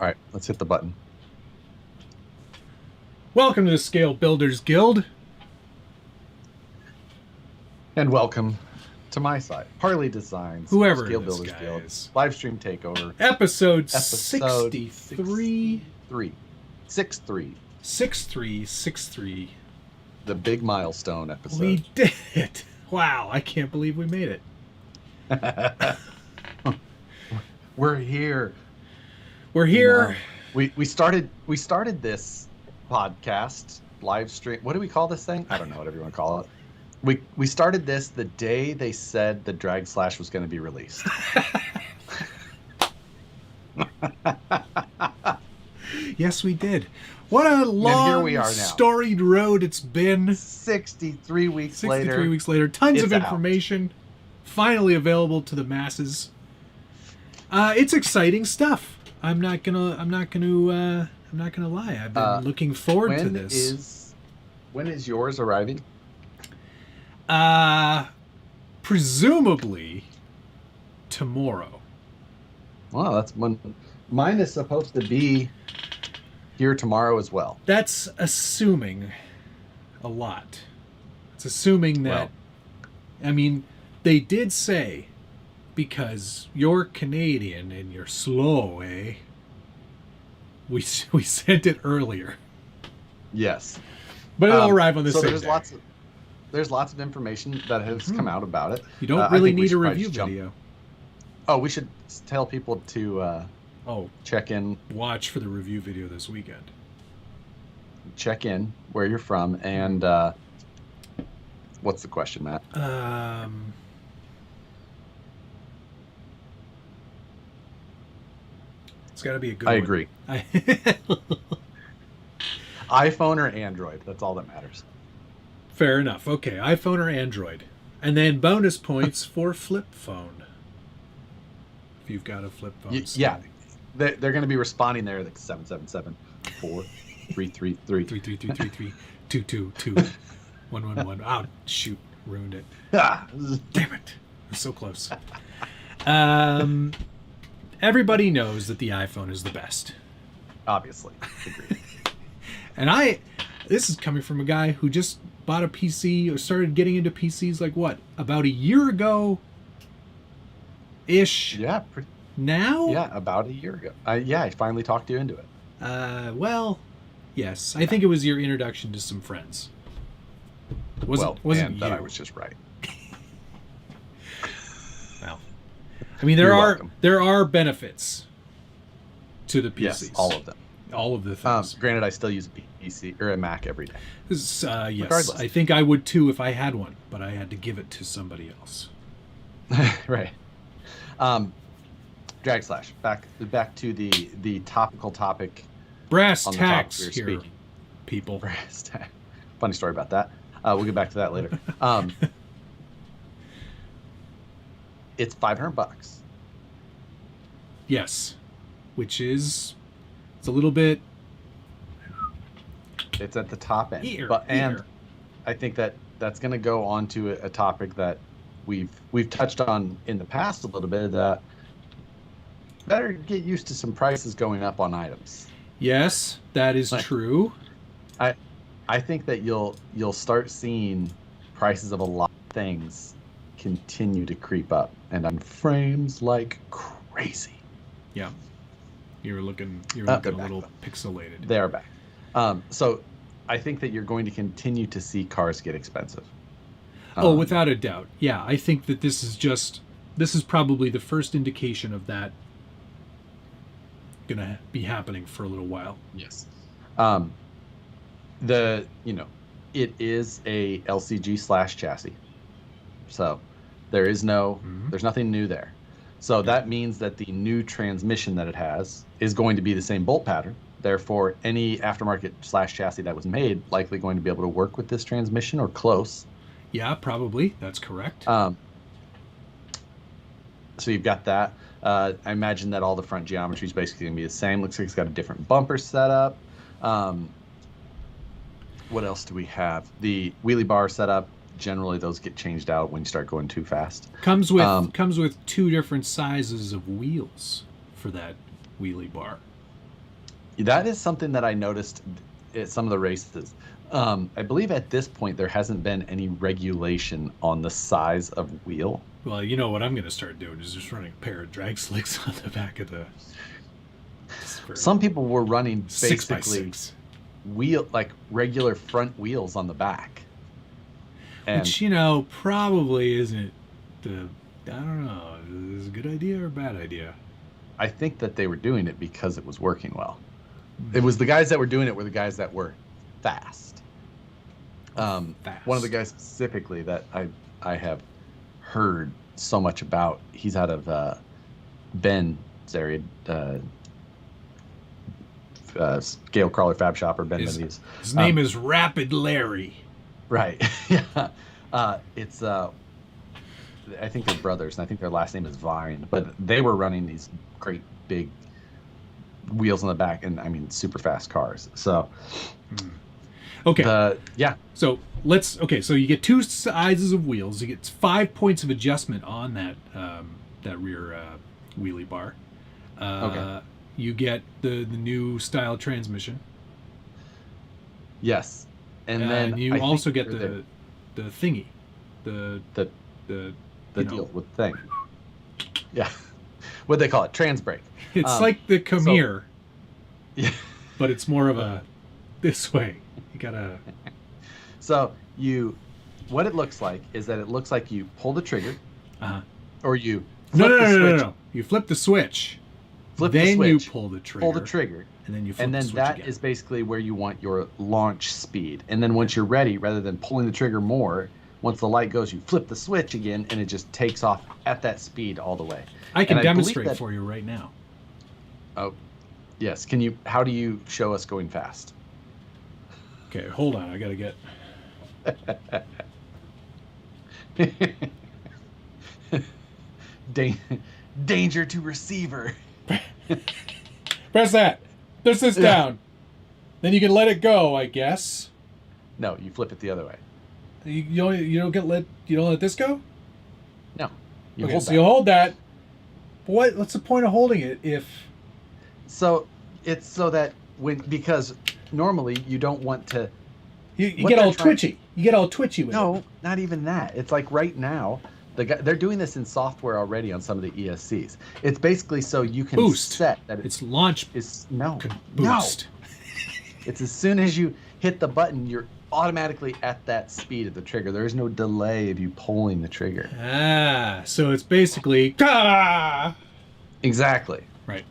All right, let's hit the button. Welcome to the Scale Builders Guild. And welcome to my side, Harleydesigns, Whoever Scale this Builders guy Guild, is. live stream takeover, Episode 63. 63. 63. The big milestone episode. We did it. Wow, I can't believe we made it. We're here. We're here. No. We started this podcast live stream. What do we call this thing? I don't know what everyone call it. We started this the day they said the Drag Slash was going to be released. Yes, we did. What a long, here we are now. storied road it's been. 63 weeks later. 63 weeks later. Tons of out. information finally available to the masses. It's exciting stuff. I'm not gonna lie. I've been looking forward to this. When is yours arriving? Presumably tomorrow. Well, that's when mine is supposed to be here tomorrow as well. That's assuming a lot. It's assuming that, I mean, they did say, because you're Canadian and you're slow, eh? We sent it earlier. Yes. But it'll arrive on the same there's day. There's lots of information that has come out about it. You don't really need a review video. Oh, we should tell people to check in. Watch for the review video this weekend. Check in where you're from and what's the question, Matt? It's got to be a good I one. agree. iPhone or Android? That's all that matters. Fair enough. Okay, iPhone or Android. And then bonus points for flip phone. If you've got a flip phone. Yeah. They're going to be responding there like 777 4 333 33333 222 111. Oh, shoot. Ruined it. Ah. Damn it. I'm so close. Everybody knows that the iPhone is the best. Obviously. Agreed. And this is coming from a guy who just bought a PC or started getting into PCs like what? About a year ago ish. Yeah. Now? Yeah, about a year ago. I finally talked you into it. Well, yes. I think it was your introduction to some friends. Wasn't and you. that I was just right. Well, I mean, there are benefits to the PCs. Yes, all of them. All of the things. Granted, I still use a PC or a Mac every day. Yes, Regardless. I think I would too if I had one, but I had to give it to somebody else. Right. Drag Slash. Back to the topical topic. Brass on tacks the topic here, speaking. people. Brass tack. Funny story about that. We'll get back to that later. It's $500. Yes, which is it's a little bit. It's at the top end, Here. and I think that's going to go on to a topic that we've touched on in the past a little bit. That better get used to some prices going up on items. Yes, that is true. I think that you'll start seeing prices of a lot of things continue to creep up, and on frames like crazy. Yeah, you're looking a little pixelated. They are back. So I think that you're going to continue to see cars get expensive. Without a doubt. Yeah, I think that this is probably the first indication of that gonna be happening for a little while. Yes. It is a LCG / chassis. So there's nothing new there. So that means that the new transmission that it has is going to be the same bolt pattern. Therefore, any aftermarket / chassis that was made likely going to be able to work with this transmission or close. Yeah, probably. That's correct. So you've got that. I imagine that all the front geometry is basically going to be the same. Looks like it's got a different bumper setup. What else do we have? The wheelie bar setup. Generally, those get changed out when you start going too fast. Comes with two different sizes of wheels for that wheelie bar. That is something that I noticed at some of the races. I believe at this point there hasn't been any regulation on the size of wheel. Well, you know what I'm going to start doing is just running a pair of drag slicks on the back of the. Some people were running basically 6x6 wheel, like regular front wheels on the back. And, which, probably isn't the. I don't know. Is it a good idea or a bad idea? I think that they were doing it because it was working well. It was the guys that were doing it were the guys that were fast. One of the guys specifically that I have heard so much about, he's out of Ben's area, Scale Crawler Fab Shopper, Ben Mendes. His name is Rapid Larry. Right. Yeah. It's I think they're brothers, and I think their last name is Vine. But they were running these great big wheels on the back, and I mean super fast cars. So, okay, yeah. So so you get two sizes of wheels. You get 5 points of adjustment on that that rear wheelie bar. Okay. You get the new style transmission. Yes, and then you also get the thingy, the deal with thing. Yeah, what they call it, trans brake. It's like the Khmer, yeah, but it's more of a this way. You gotta. So what it looks like is that it looks like you pull the trigger, or you flip the switch. No. You flip the switch. Then you pull the trigger. Pull the trigger, and then you flip and then the switch that again. is basically where you want your launch speed. And then once you're ready, rather than pulling the trigger more, once the light goes, you flip the switch again, and it just takes off at that speed all the way. I can demonstrate for you right now. Oh, yes. Can you? How do you show us going fast? Okay, hold on. I gotta get. Danger to receiver. Press that. Press this down. Then you can let it go, I guess. No, you flip it the other way. You don't let this go? No. You hold that. What's the point of holding it if? So it's so that because normally you don't want to. You get all twitchy. You get all twitchy with it. No, not even that. It's like right now, they're doing this in software already on some of the ESCs. It's basically so you can set that its launch is boost. No. It's as soon as you hit the button, you're automatically at that speed of the trigger. There is no delay of you pulling the trigger. So it's basically exactly right.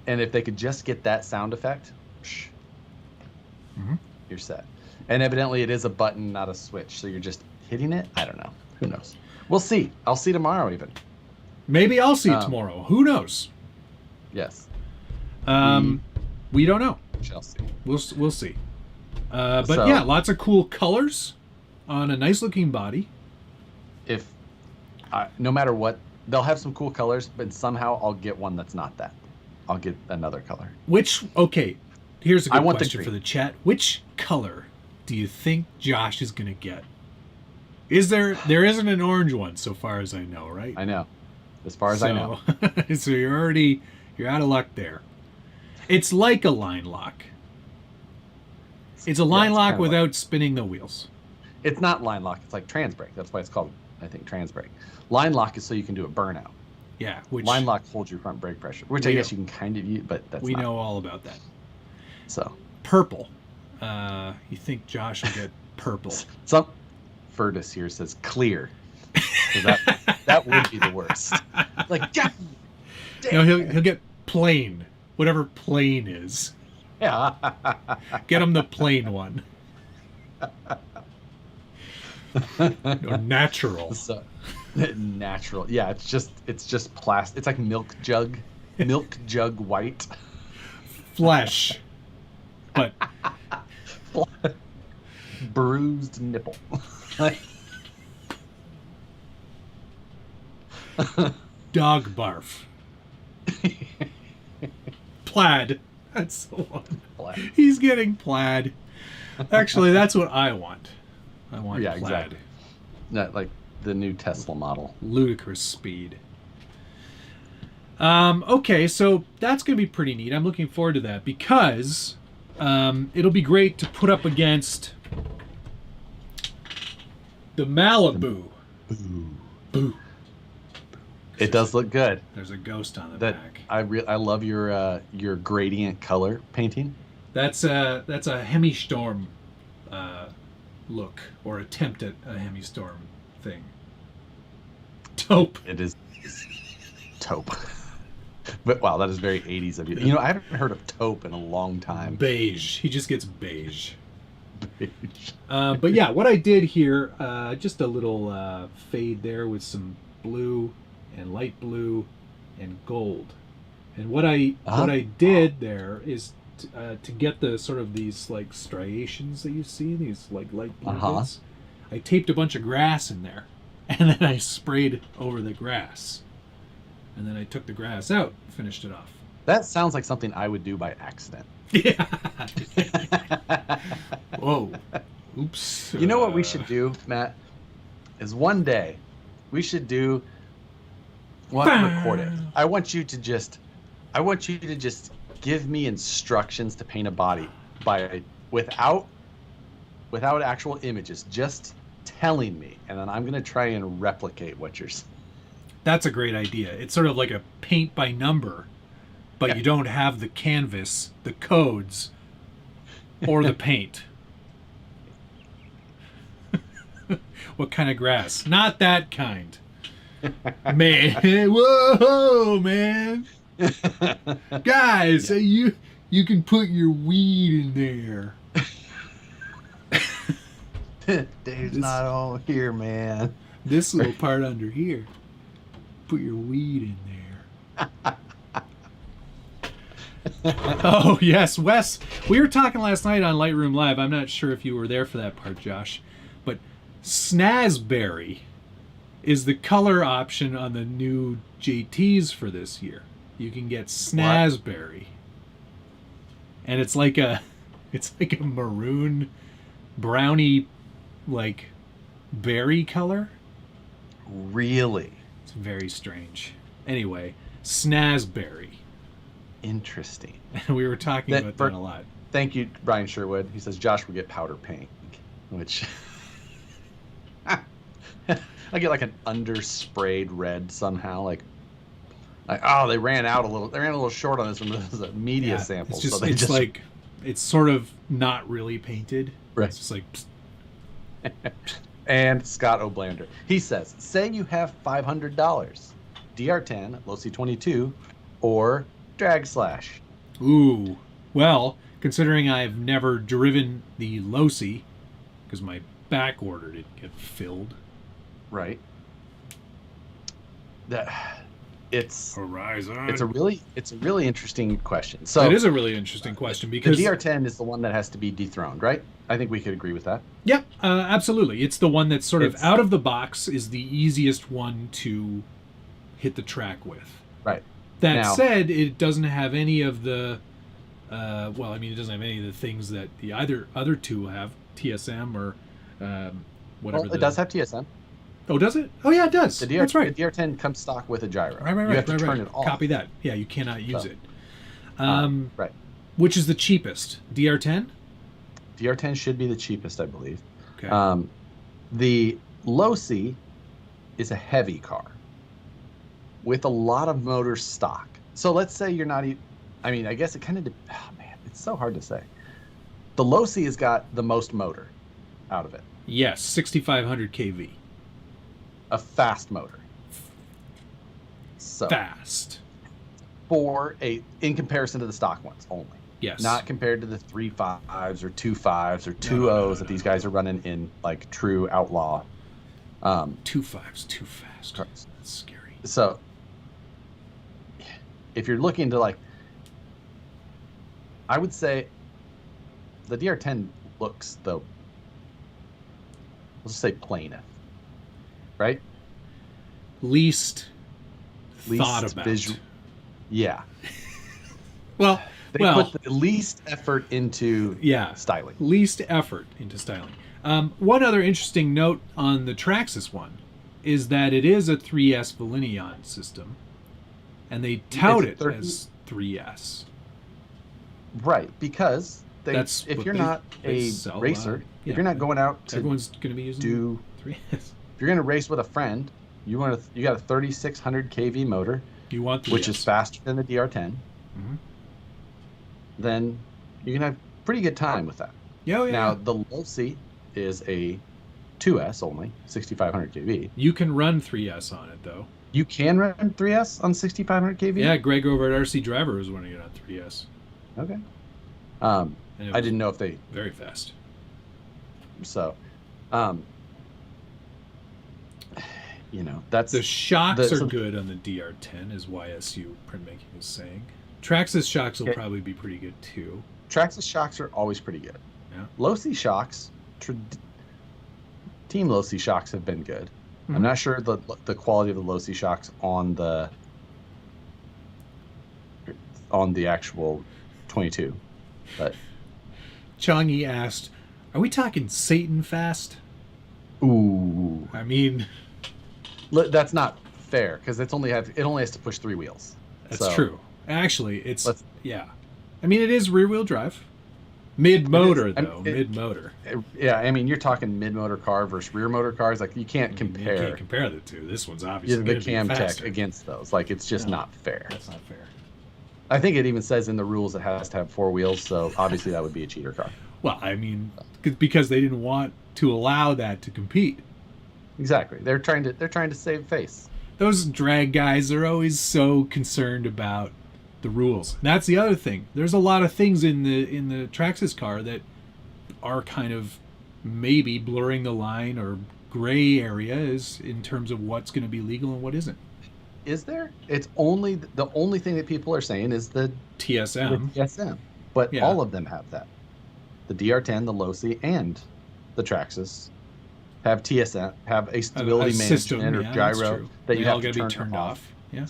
And if they could just get that sound effect, you're set. And evidently it is a button, not a switch. So you're just hitting it. I don't know. Who knows? We'll see. I'll see tomorrow even. Maybe I'll see it tomorrow. Who knows? Yes. We don't know. Shall see. We'll see. But yeah, lots of cool colors on a nice looking body. No matter what, they'll have some cool colors, but somehow I'll get one that's not that. I'll get another color. Here's a good question for the chat. Which color do you think Josh is going to get? There isn't an orange one so far as I know, right? I know. As far as I know. So you're out of luck there. It's like a line lock. It's a line lock without spinning the wheels. It's not line lock. It's like trans brake. That's why it's called, I think, trans brake. Line lock is so you can do a burnout. Yeah. Line lock holds your front brake pressure, which I guess you can kind of use, but that's we know all about that. So purple. You think Josh will get purple? Some Furtis here says clear. So that would be the worst. Like, yeah. He'll get plain, whatever plain is. Yeah. Get him the plain one. No, natural. So, natural. Yeah, it's just plastic. It's like milk jug white. Flesh. But bruised nipple. Dog barf. Plaid. That's the one. Plaid. He's getting plaid. Actually, that's what I want. I want plaid. Exactly. Not like the new Tesla model. Ludicrous speed. Okay, so that's going to be pretty neat. I'm looking forward to that because it'll be great to put up against the Malibu. Boo. It does look good. There's a ghost on the back. I love your gradient color painting. That's a Hemi-Storm look, or attempt at a Hemi-Storm thing. Taupe. It is taupe. But wow, that is very 80s of you. You know, I haven't heard of taupe in a long time. Beige. He just gets beige. Beige. But yeah, what I did here, just a little fade there with some blue and light blue and gold. And what I did there is to get the sort of these like striations that you see, these like light blue bits, I taped a bunch of grass in there, and then I sprayed over the grass. And then I took the grass out, finished it off. That sounds like something I would do by accident. Yeah. Whoa. Oops. You know what we should do, Matt? Is one day we should do record it. I want you to just give me instructions to paint a body without actual images, just telling me, and then I'm gonna try and replicate what you're saying. That's a great idea. It's sort of like a paint by number, but you don't have the canvas, the codes, or the paint. What kind of grass? Not that kind. Man, whoa, man. Guys, you can put your weed in there. Dave's not all here, man. This little part under here. Put your weed in there. Oh, yes, Wes. We were talking last night on Lightroom Live. I'm not sure if you were there for that part, Josh. But Snazberry is the color option on the new JTs for this year. You can get Snazberry. And it's like a maroon brownie like berry color. Really? It's very strange. Anyway, Snazberry. Interesting. We were talking about that a lot. Thank you, Brian Sherwood. He says Josh will get powder paint, which I get like an undersprayed red somehow. Like they ran out a little. They ran a little short on this one. This is a media sample. It's just, so like it's sort of not really painted. Right. It's just like. And Scott O'Blander. He says, say you have $500, DR10, Low C22, or Drag Slash. Ooh. Well, considering I've never driven the Losi, because my back order didn't get filled. Right. It's Horizon. It's a really interesting question. So it is a really interesting question because the DR10 is the one that has to be dethroned, right? I think we could agree with that. Yep, absolutely. It's the one that's sort of out of the box is the easiest one to hit the track with. Right. That said, it doesn't have any of the it doesn't have any of the things that the other two have, TSM or whatever. Well, it does have TSM. Oh, does it? Oh, yeah, it does. That's right. The DR10 comes stock with a gyro. Right. You have to turn it off. Copy that. Yeah, you cannot use it. Right. Which is the cheapest? DR10? DR10 should be the cheapest, I believe. Okay. The Losi is a heavy car with a lot of motor stock. So let's say you're not I guess it kind of it's so hard to say. The Losi has got the most motor out of it. Yes, 6,500 kV. A fast motor. So fast. In comparison to the stock ones only. Yes. Not compared to the 3.5s or 2.5s or 2.0s that these guys are running in like true outlaw. 2.5s too fast. That's scary. So if you're looking to I would say the DR10 looks let's just say plaineth. Right? Least thought about. Yeah. Well, they put the least effort into styling. Least effort into styling. One other interesting note on the Traxxas one is that it is a 3S Volinion system. And they tout it 30... as 3S. Right, because if you're not a racer, if you're not going out to everyone's going to be using 3S. If you're going to race with a friend, you got a 3600 kV motor, you want 3S, which is faster than the DR10. Then you can have pretty good time with that. Yeah. Now the Losi is a 2S only, 6500 kV. You can run 3S on it though. You can run 3S on 6500 kV? Yeah, Greg over at RC Driver was running it on 3S. Okay. I didn't know if they... Very fast. So, that's... The shocks are good on the DR10, as YSU Printmaking is saying. Traxxas shocks will probably be pretty good too. Traxxas shocks are always pretty good. Yeah. Losi shocks, Team Losi shocks have been good. I'm not sure the quality of the Losi shocks on the actual 22, but Chongi asked, "Are we talking Satan fast?" Ooh, I mean, that's not fair because it only has to push 3 wheels. That's true. Actually, I mean, it is rear-wheel drive. Mid-motor, though. Mid-motor. Yeah, I mean, you're talking mid-motor car versus rear-motor cars. Like, you can't compare. You can't compare the two. This one's obviously the Camtech against those. Like, it's just not fair. That's not fair. I think it even says in the rules it has to have 4 wheels, so obviously that would be a cheater car. Well, I mean, because they didn't want to allow that to compete. Exactly. They're trying to save face. Those drag guys are always so concerned about the rules. And that's the other thing. There's a lot of things in the Traxxas car that are kind of maybe blurring the line or gray areas in terms of what's going to be legal and what isn't. Is there? It's only the only thing that people are saying is the TSM. But all of them have that. The DR10, the Losi, and the Traxxas have TSM, have a stability management or gyro that you have to be turned off. Yeah.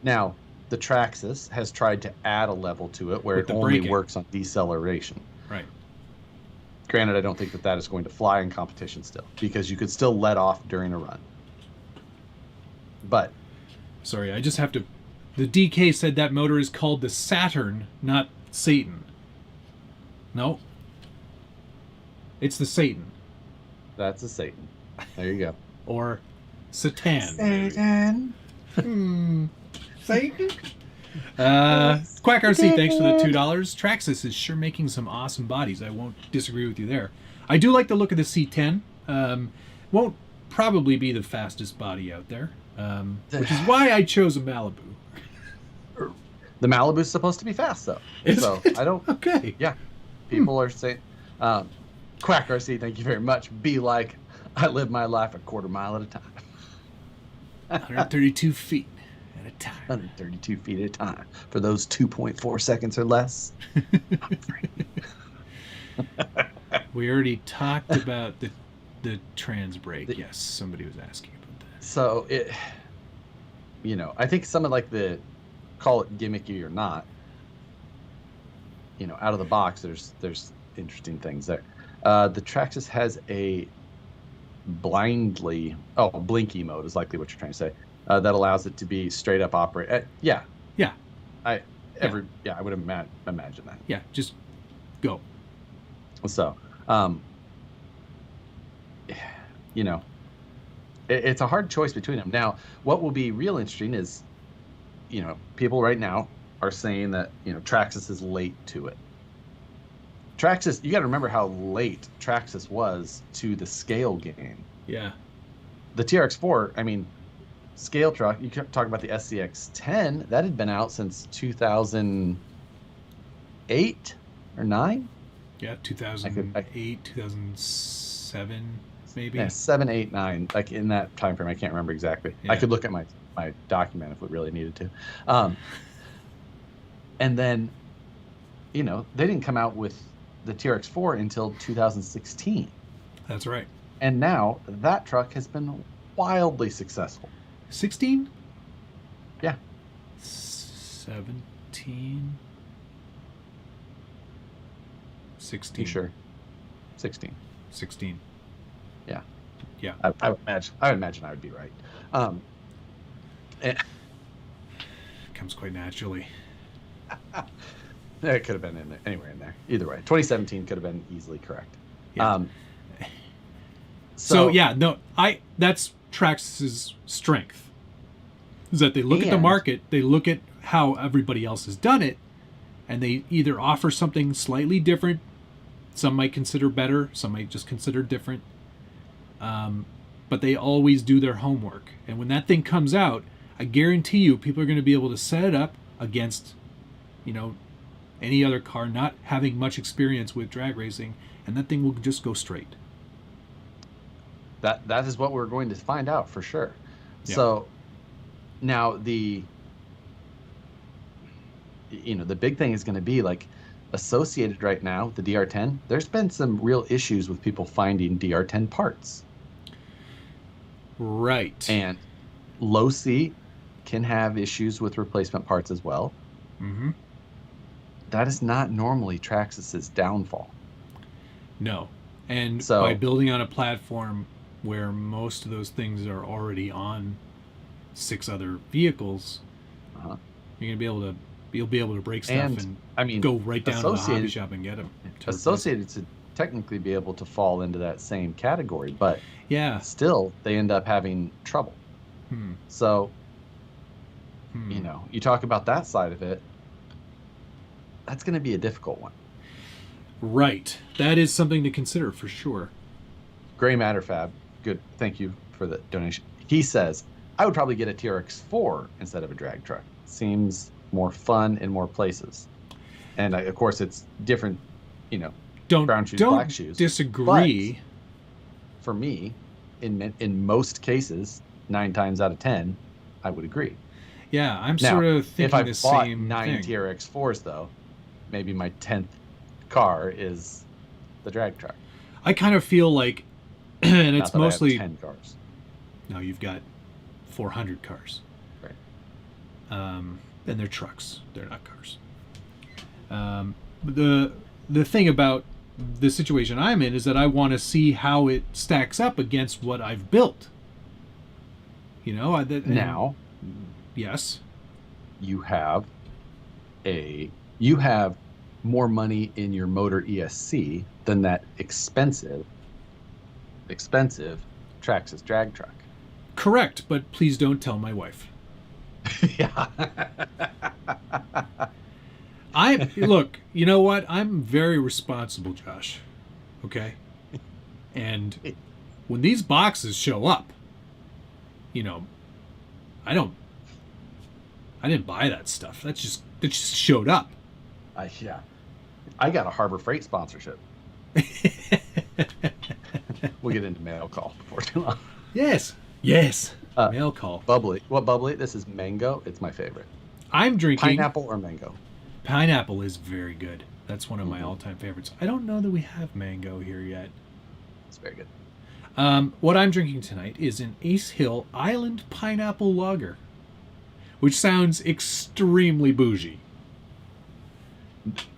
Now, the Traxxas has tried to add a level to it where it only works on deceleration. Right. Granted, I don't think that is going to fly in competition still, because you could still let off during a run. But... Sorry, I just have to... The DK said that motor is called the Saturn, not Satan. No. It's the Satan. That's a Satan. There you go. Or Satan. Satan. Satan. Quack RC, thanks for the $2. Traxxas is sure making some awesome bodies. I won't disagree with you there. I do like the look of the C10. Won't probably be the fastest body out there, which is why I chose a Malibu. The Malibu's supposed to be fast, though. So I don't... Okay. Yeah. People are saying... Quack RC, thank you very much. Be like, I live my life a quarter mile at a time. 132 feet at a time. 132 feet at a time. For those 2.4 seconds or less. We already talked about the trans brake. Yes, somebody was asking about that. So it, I think some of like the, call it gimmicky or not, out of the box, there's interesting things there. The Traxxas has a blinky mode is likely what you're trying to say. That allows it to be straight up operate. Yeah. I would imagine that. Yeah, just go. So, it's a hard choice between them. Now, what will be real interesting is, people right now are saying that, Traxxas is late to it. Traxxas, you got to remember how late Traxxas was to the scale game. Yeah. The TRX4, I mean, scale truck, you talk about the SCX10, that had been out since 2008 or 9? Yeah, 2008, 2007, maybe. Yeah, 7, 8, 9, like in that time frame. I can't remember exactly. Yeah. I could look at my document if we really needed to. And then, they didn't come out with the TRX4 until 2016. That's right. And now that truck has been wildly successful. 16? Yeah. 17? 16. You sure? 16. 16. Yeah. Yeah. I would imagine I would be right. God, comes quite naturally. It could have been in there, anywhere in there. Either way, 2017 could have been easily correct. Yeah. So yeah, no, that's Traxxas's strength. Is that they look at the market, they look at how everybody else has done it, and they either offer something slightly different. Some might consider better, some might just consider different. But they always do their homework. And when that thing comes out, I guarantee you people are going to be able to set it up against, any other car not having much experience with drag racing, and that thing will just go straight. That is what we're going to find out for sure. Yeah. So now the big thing is going to be like associated right now with the DR10. There's been some real issues with people finding DR10 parts. Right. And low C can have issues with replacement parts as well. Mm-hmm. That is not normally Traxxas's downfall. No. And so, by building on a platform where most of those things are already on 6 other vehicles, you're gonna be able to break stuff and go right down to the hobby shop and get them. Associated to technically be able to fall into that same category, but still they end up having trouble. So you talk about that side of it, that's going to be a difficult one. Right. That is something to consider for sure. Gray Matter Fab, good. Thank you for the donation. He says, I would probably get a TRX4 instead of a drag truck. Seems more fun in more places. And of course, it's different, brown shoes, black shoes. Disagree. But for me, in most cases, 9 times out of 10, I would agree. Yeah, I'm sort of thinking the same thing. If I bought 9 TRX4s, though, maybe my 10th car is the drag truck. I kind of feel like, and it's mostly 10 cars. No, you've got 400 cars. Right. And they're trucks. They're not cars. The thing about the situation I'm in is that I want to see how it stacks up against what I've built. Now, yes, you have more money in your motor ESC than that expensive Traxxas drag truck. Correct, but please don't tell my wife. Yeah. Look, you know what? I'm very responsible, Josh. Okay? And when these boxes show up, I didn't buy that stuff. It just showed up. I got a Harbor Freight sponsorship. We'll get into mail call before too long. Yes. Mail call. Bubbly. What bubbly? This is mango. It's my favorite. I'm drinking pineapple or mango. Pineapple is very good. That's one of my all-time favorites. I don't know that we have mango here yet. It's very good. What I'm drinking tonight is an Ace Hill Island Pineapple Lager, which sounds extremely bougie.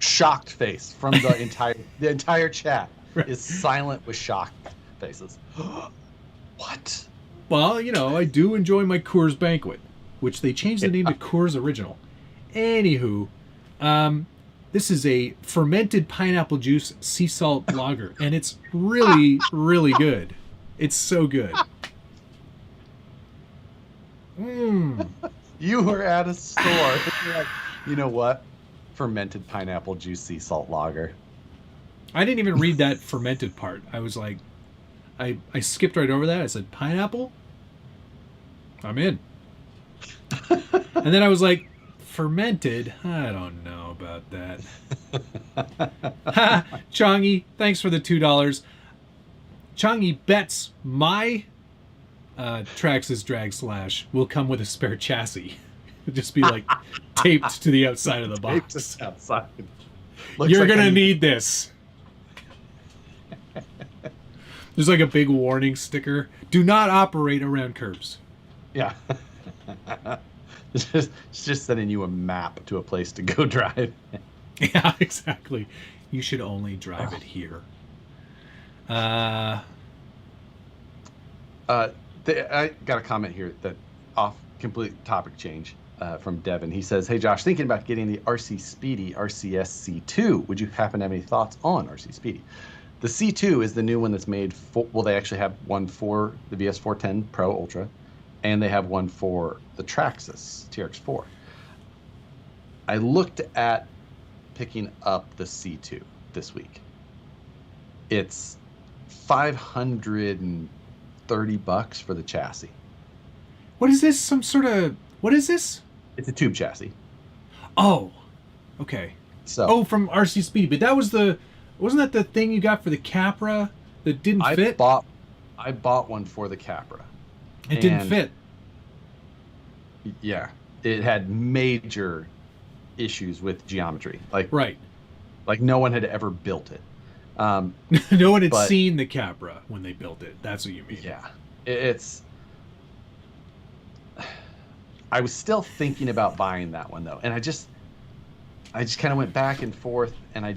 Shocked face from the entire chat is silent with shocked faces. What? Well, I do enjoy my Coors Banquet, which they changed the name to Coors Original. Anywho, this is a fermented pineapple juice sea salt lager, and it's really, really good. It's so good. You were at a store. You're like, you know what? Fermented pineapple juice sea salt lager. I didn't even read that fermented part. I was like, I skipped right over that. I said, pineapple? I'm in. And then I was like, fermented? I don't know about that. Chongy, thanks for the $2. Chongy bets my Traxxas Drag Slash will come with a spare chassis. It'll just be like taped to the outside of the box. Taped outside. You're going to need this. There's like a big warning sticker. Do not operate around curbs. Yeah. It's just sending you a map to a place to go drive. Yeah, exactly. You should only drive it here. I got a comment here that off complete topic change. from Devin. He says, "Hey Josh, thinking about getting the RC Speedy RCS C2. Would you happen to have any thoughts on RC Speedy?" The C2 is the new one that's made for, well, they actually have one for the VS410 Pro Ultra, and they have one for the Traxxas TRX4. I looked at picking up the C2 this week. It's $530 for the chassis. What is this? What is this? It's a tube chassis. Oh, okay. So from RC Speedy, but wasn't that the thing you got for the Capra that didn't fit? I bought one for the Capra. It didn't fit. Yeah, it had major issues with geometry. Right. Like no one had ever built it. No one had seen the Capra when they built it. That's what you mean. Yeah, it's. I was still thinking about buying that one though, and I just kind of went back and forth, and I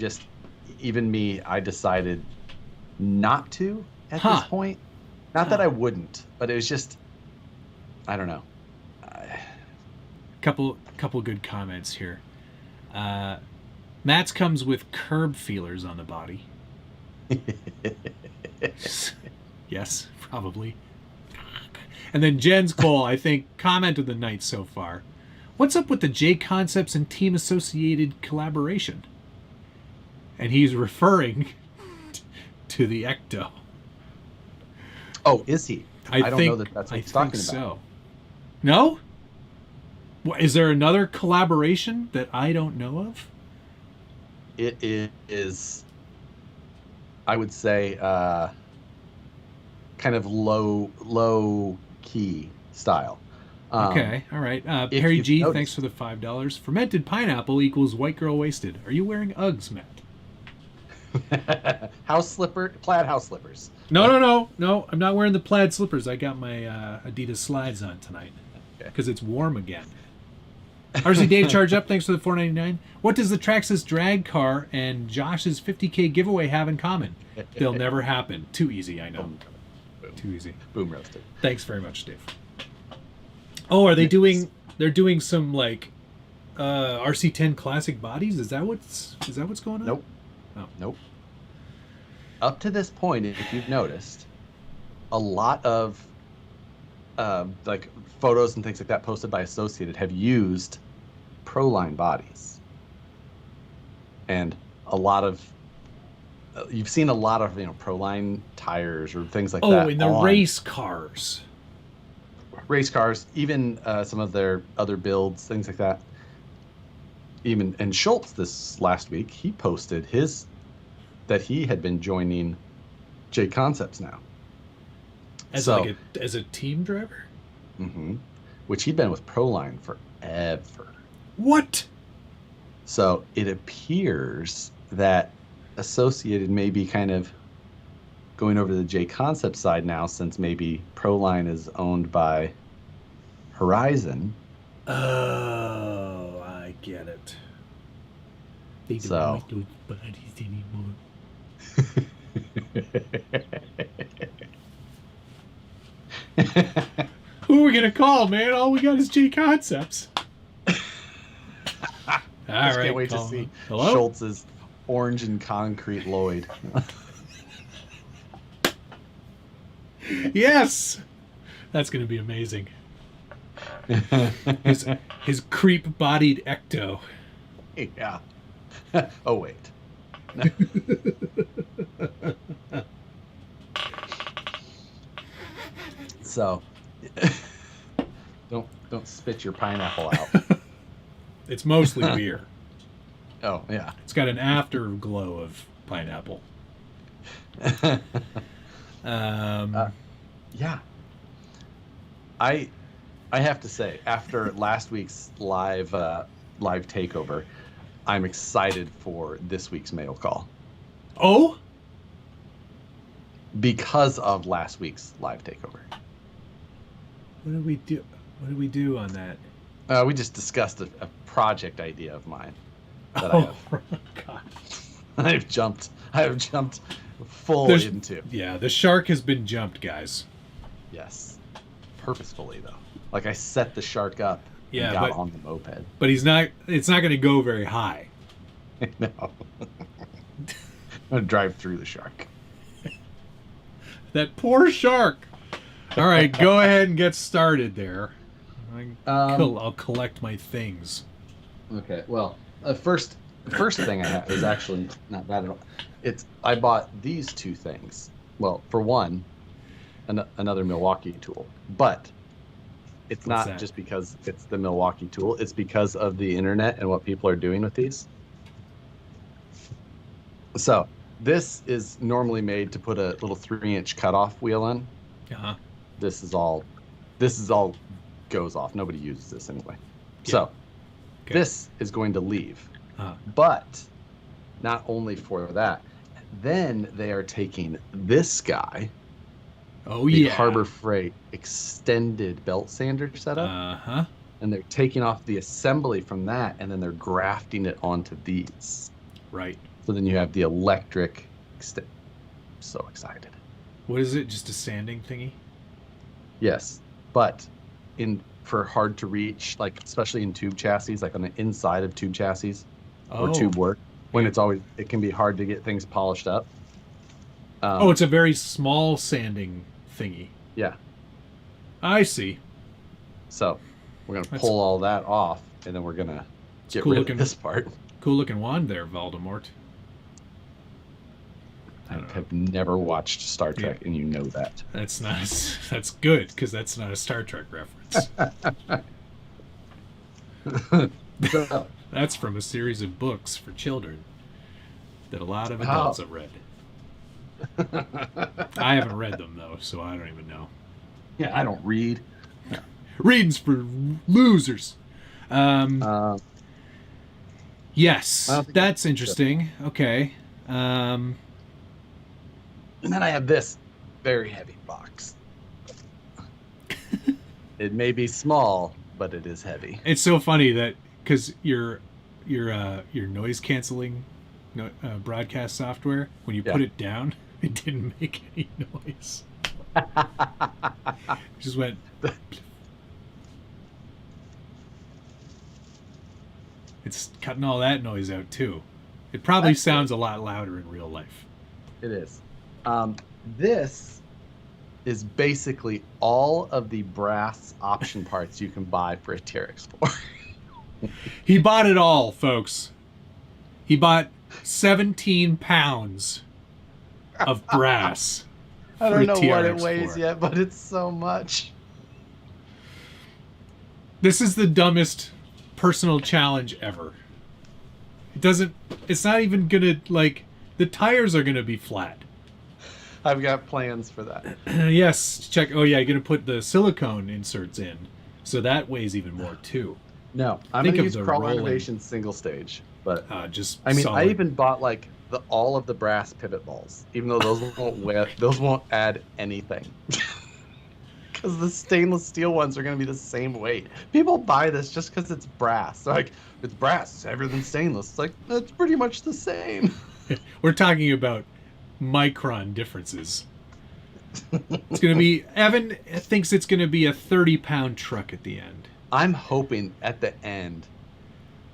decided not to at this point. Not that I wouldn't, but it was just, I don't know. Couple good comments here. Matt's comes with curb feelers on the body. Yes, probably. And then Jen's Cole, I think, comment of the night so far. What's up with the J Concepts and team associated collaboration? And he's referring to the Ecto. Oh, is he? I don't know that's what he's talking about. So. No? Is there another collaboration that I don't know of? It is, I would say, kind of low key style. Okay, all right. Perry G, thanks for the $5. Fermented pineapple equals white girl wasted. Are you wearing Uggs, Matt? Plaid house slippers. No, I'm not wearing the plaid slippers. I got my Adidas slides on tonight because it's warm again. RC Dave charge up, thanks for the $4.99. What does the Traxxas drag car and Josh's $50K giveaway have in common? They'll never happen. Too easy, I know. Boom. Too easy. Boom roasted. Thanks very much, Dave. Oh, are they doing? They're doing some like RC10 classic bodies. Is that what's going on? Nope. Oh. Nope. Up to this point, if you've noticed, a lot of like photos and things like that posted by Associated have used Proline bodies, and a lot of you've seen a lot of Proline tires or things like that. Oh, in the race cars. Race cars, even some of their other builds, things like that. And Schultz this last week, he posted that he had been joining J Concepts now. As a team driver? Mm-hmm. Which he'd been with Proline forever. What? So it appears that Associated may be kind of going over to the J Concept side now, since maybe Proline is owned by Horizon. Oh, I get it. They don't like those bodies anymore. Who are we gonna call, man? All we got is J Concepts. I can't wait to see Schultz's orange and concrete Lloyd. Yes, that's gonna be amazing. his creep-bodied Ecto. Yeah. Oh wait. So, don't spit your pineapple out. It's mostly beer. Oh yeah. It's got an afterglow of pineapple. Yeah. I have to say, after last week's live takeover, I'm excited for this week's mail call. Oh? Because of last week's live takeover. What did we do? What did we do on that? We just discussed a project idea of mine that God. I have jumped full into. Yeah, the shark has been jumped, guys. Yes. Purposefully though. Like I set the shark up Yeah, got on the moped. But it's not going to go very high. No. I'm going to drive through the shark. That poor shark. All right, go ahead and get started there. I'll collect my things. Okay, well, the first thing I have is actually not bad at all. I bought these two things. Well, for one, another Milwaukee tool, but it's What's not that? just because it's the Milwaukee tool. It's because of the internet and what people are doing with these. So this is normally made to put a little 3-inch cutoff wheel in. Uh-huh. This is all goes off. Nobody uses this anyway. Yeah. So Okay. this is going to leave. Uh-huh. But not only for that, then they are taking this guy, Oh, the yeah. Harbor Freight extended belt sander setup, Uh-huh. and they're taking off the assembly from that, and then they're grafting it onto these. Right. So then you have the electric so excited. What is it? Just a sanding thingy? Yes, but for hard to reach, like especially in tube chassis, like on the inside of tube chassis or tube work, when it can be hard to get things polished up. It's a very small sanding thingy. Yeah. I see. So we're gonna pull all that off, and then we're gonna get rid of this part. Cool looking wand there, Voldemort. I have never watched Star Trek, and you know that. That's not. That's good because that's not a Star Trek reference. That's from a series of books for children that a lot of adults have read. I haven't read them though, so I don't even know. Yeah, I don't read. Reading's for losers. Yes, that's interesting. Okay. And then I have this very heavy box. It may be small, but it is heavy. It's so funny that because your noise canceling broadcast software, when you put it down, it didn't make any noise. It just went. It's cutting all that noise out too. It probably sounds a lot louder in real life. It is. This is basically all of the brass option parts you can buy for a TRX4. He bought it all, folks. He bought 17 pounds of brass. I don't know what it TRX4. weighs yet, but it's so much. This is the dumbest personal challenge ever. It's not even gonna, the tires are gonna be flat. I've got plans for that. Yes, check. Oh yeah, you're gonna put the silicone inserts in, so that weighs even more too. No, I'm gonna use Crawl Innovation single stage, but I even bought all of the brass pivot balls, even though those won't add anything. Because the stainless steel ones are going to be the same weight. People buy this just because it's brass. They're like, it's brass, it's heavier than stainless. It's like, it's pretty much the same. We're talking about micron differences. It's going to be, Evan thinks it's going to be a 30-pound truck at the end. I'm hoping at the end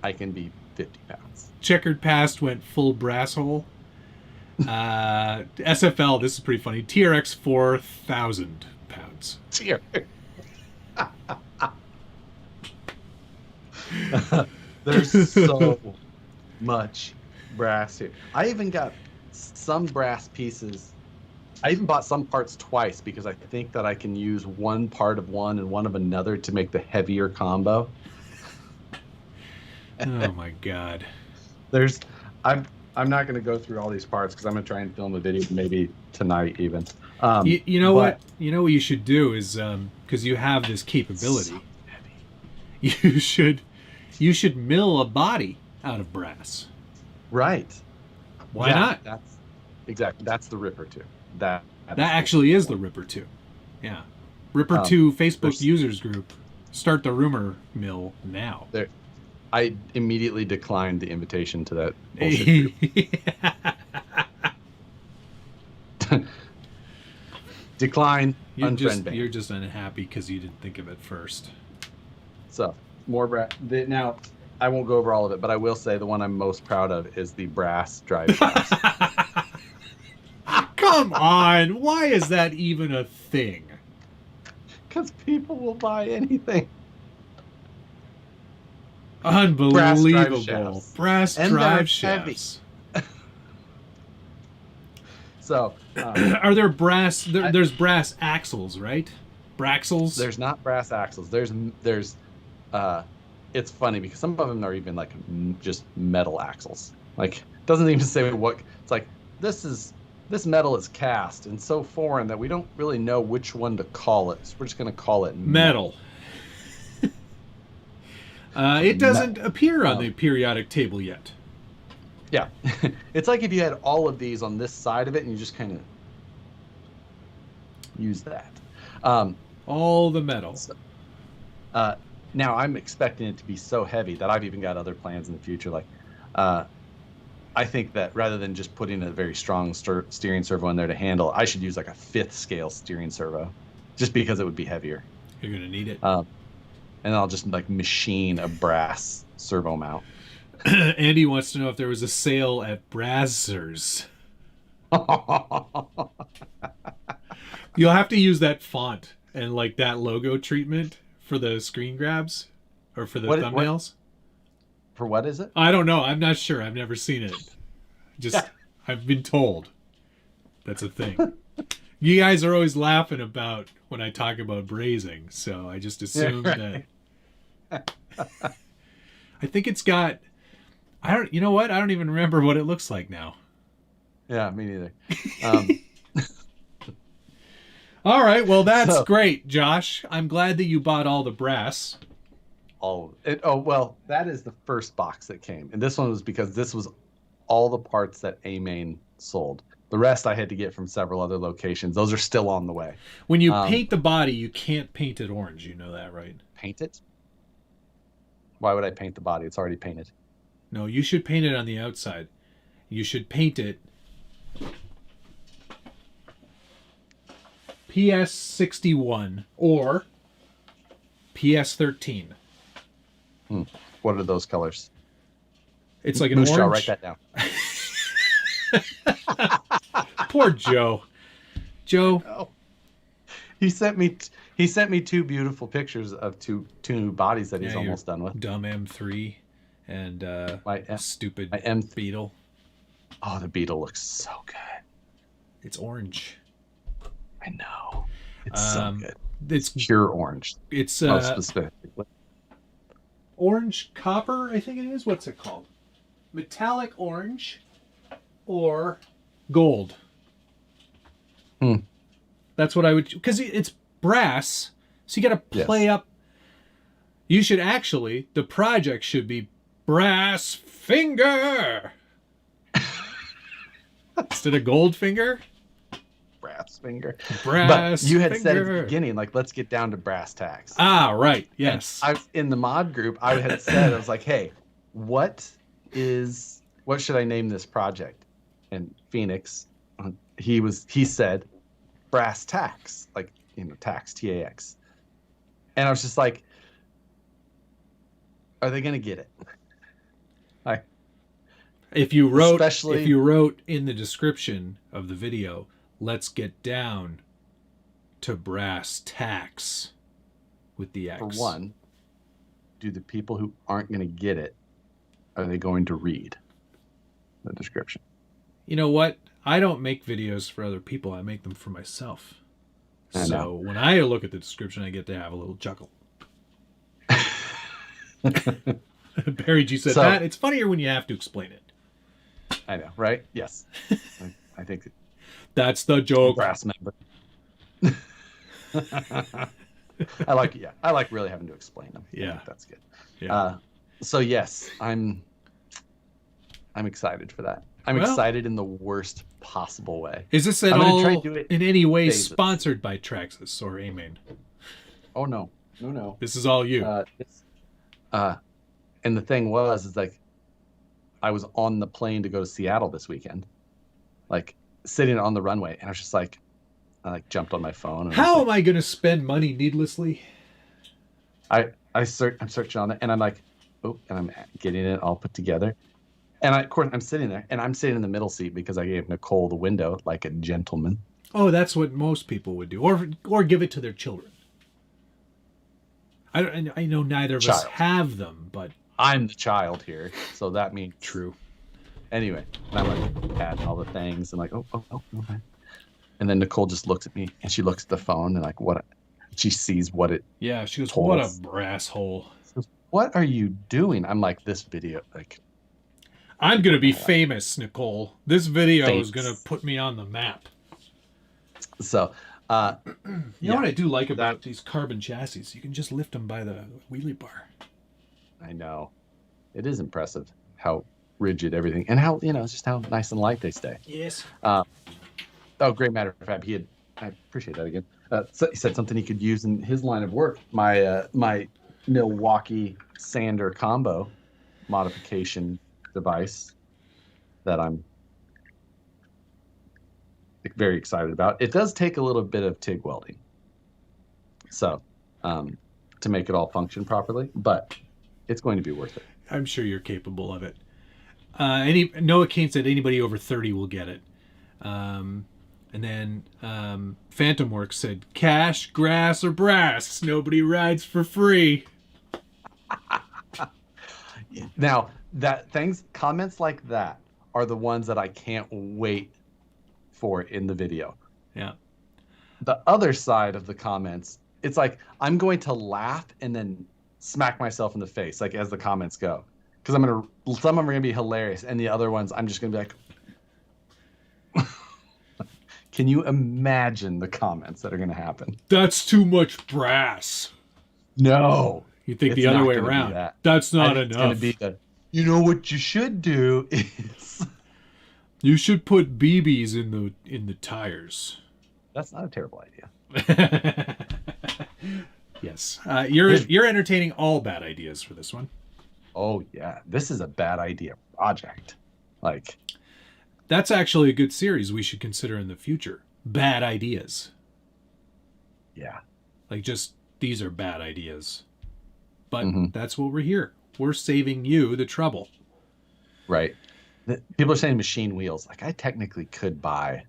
I can be 50 pounds. Checkered Past went full brass hole. SFL, this is pretty funny. TRX 4,000 pounds. There's so much brass here. I even got some brass pieces. I even bought some parts twice because I think that I can use one part of one and one of another to make the heavier combo. Oh my god. I'm not going to go through all these parts because I'm going to try and film a video maybe tonight even. You know what you should do is because you have this capability. So heavy. You should mill a body out of brass. Right. Why not? That's the Ripper 2. That actually is the Ripper 2. Yeah. Ripper 2 Facebook users group. Start the rumor mill now. I immediately declined the invitation to that bullshit group. Decline, unfriend ban. You're just unhappy because you didn't think of it first. So, more brass. Now, I won't go over all of it, but I will say the one I'm most proud of is the brass drive shafts. Come on. Why is that even a thing? Because people will buy anything. Unbelievable. Brass drive shafts. So, are there brass? There's brass axles, right? Braxles. There's not brass axles. There's it's funny because some of them are even like just metal axles. Like, it doesn't even say what. It's like this metal is cast and so foreign that we don't really know which one to call it. So we're just going to call it metal. It doesn't appear on the periodic table yet. Yeah. It's like if you had all of these on this side of it and you just kind of use that. All the metal. So, now I'm expecting it to be so heavy that I've even got other plans in the future. Like, I think that rather than just putting a very strong steering servo in there to handle, I should use like a 5th scale steering servo, just because it would be heavier. You're gonna need it. And I'll just like machine a brass servo mount. Andy wants to know if there was a sale at Brazzers. You'll have to use that font and like that logo treatment for the screen grabs or for the thumbnails. For what is it? I don't know. I'm not sure. I've never seen it. I've been told that's a thing. You guys are always laughing about when I talk about brazing, so I just assumed that. I think it's got. You know what? I don't even remember what it looks like now. Yeah, me neither. All right, well, that's great, Josh. I'm glad that you bought all the brass. All of it. Oh, well, that is the first box that came. And this one was because this was all the parts that A-Main sold. The rest I had to get from several other locations. Those are still on the way. When you paint the body, you can't paint it orange. You know that, right? Paint it? Why would I paint the body? It's already painted. No, you should paint it on the outside. You should paint it PS61 or PS13. What are those colors? It's like an Moose orange. Jaw, write that down. Poor Joe. Joe. Oh. He sent me 2 beautiful pictures of two new bodies that he's almost done with. Dumb M3 and my stupid Beetle. Oh, the Beetle looks so good. It's orange. I know. It's so good. It's pure orange. It's most specifically. Orange copper, I think it is. What's it called? Metallic orange or gold. That's what I would, because it's brass, so you got to play up. You should actually, the project should be brass finger instead of gold finger. Brass finger. Brass. But you had finger. said at the beginning, like, let's get down to brass tacks. Ah, right. Yes. In the mod group, I had said, I was like, hey, what should I name this project? And Phoenix, he said brass tacks, like, tax, TAX. And I was just like, are they going to get it? If you wrote in the description of the video, let's get down to brass tacks with the X. For one, do the people who aren't going to get it, are they going to read the description? You know what? I don't make videos for other people. I make them for myself. So when I look at the description, I get to have a little chuckle. Barry G said, Matt, it's funnier when you have to explain it. I know, right? Yes. I think that's the joke. Brass member. I like really having to explain them. Yeah. That's good. Yeah. So yes, I'm excited for that. I'm excited in the worst possible way. Is this at all in any way sponsored by Traxxas or A-Main? Oh no. No. This is all you. And the thing is like, I was on the plane to go to Seattle this weekend, like sitting on the runway, and I was just like, I jumped on my phone. And how am I going to spend money needlessly? I I'm searching on it, and I'm like, oh, and I'm getting it all put together. And of course, I'm sitting there, and I'm sitting in the middle seat because I gave Nicole the window like a gentleman. Oh, that's what most people would do, or give it to their children. I know neither of us have them, but I'm the child here, so that means true. Anyway, and I'm like adding all the things and like, oh, okay. And then Nicole just looks at me and she looks at the phone and like she sees what it. Yeah, she goes, "What a brass hole." She goes, "What are you doing?" I'm like, this video, like, I'm gonna be famous, Nicole. This video is gonna put me on the map. So, you know what I do like about these carbon chassis? You can just lift them by the wheelie bar. I know, it is impressive how rigid everything and how just how nice and light they stay. Yes. Oh, great matter of fact, I appreciate that again. So he said something he could use in his line of work. My Milwaukee sander combo modification device that I'm very excited about. It does take a little bit of TIG welding, so to make it all function properly, but it's going to be worth it. I'm sure you're capable of it. Noah Kane said anybody over 30 will get it. And then Phantom Works said, cash, grass, or brass. Nobody rides for free. Now, comments like that are the ones that I can't wait for in the video. Yeah. The other side of the comments, it's like I'm going to laugh and then smack myself in the face, like as the comments go. Because some of them are gonna be hilarious, and the other ones I'm just gonna be like, can you imagine the comments that are gonna happen? That's too much brass. No. You think the other way around. That's not enough. It's gonna be what you should do is you should put BBs in the tires. That's not a terrible idea. Yes. You're entertaining all bad ideas for this one. Oh yeah, this is a bad idea project. Like, that's actually a good series we should consider in the future. Bad ideas. Yeah. Like, just these are bad ideas. But that's what we're here. We're saving you the trouble. Right. People are saying machine wheels. Like, I technically could buy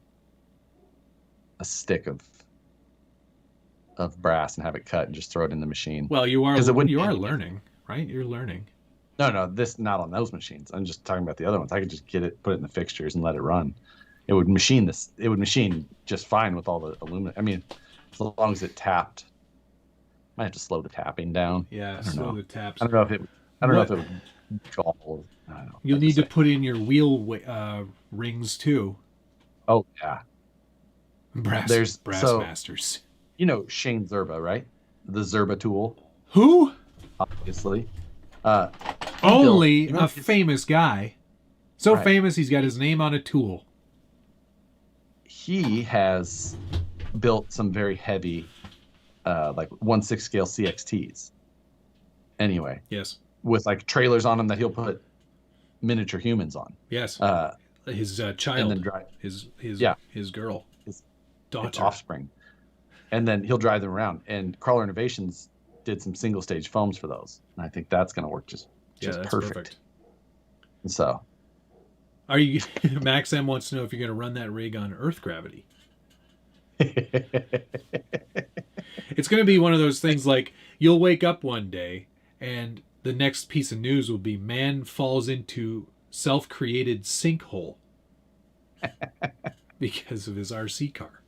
a stick of brass and have it cut and just throw it in the machine. Well, you are learning, right? You're learning. No, this not on those machines. I'm just talking about the other ones. I could just get it, put it in the fixtures, and let it run. It would machine this. It would machine just fine with all the aluminum. I mean, as long as it tapped. Might have to slow the tapping down. Yeah, slow the taps. I don't know if it would gall. I don't know. You'll need to put in your wheel rings too. Oh yeah. Brass masters. You know Shane Zerba, right? The Zerba tool. Who? Obviously. Only a famous guy. So famous he's got his name on a tool. He has built some very heavy like 1/6 scale CXTs. Anyway. Yes. With like trailers on them that he'll put miniature humans on. Yes. His child. And then drive. His girl. His daughter. Offspring. And then he'll drive them around. And Crawler Innovations did some single stage foams for those. And I think that's going to work just perfect. And so. Are you Max M wants to know if you're going to run that rig on Earth gravity. It's going to be one of those things like you'll wake up one day and the next piece of news will be man falls into self-created sinkhole because of his RC car.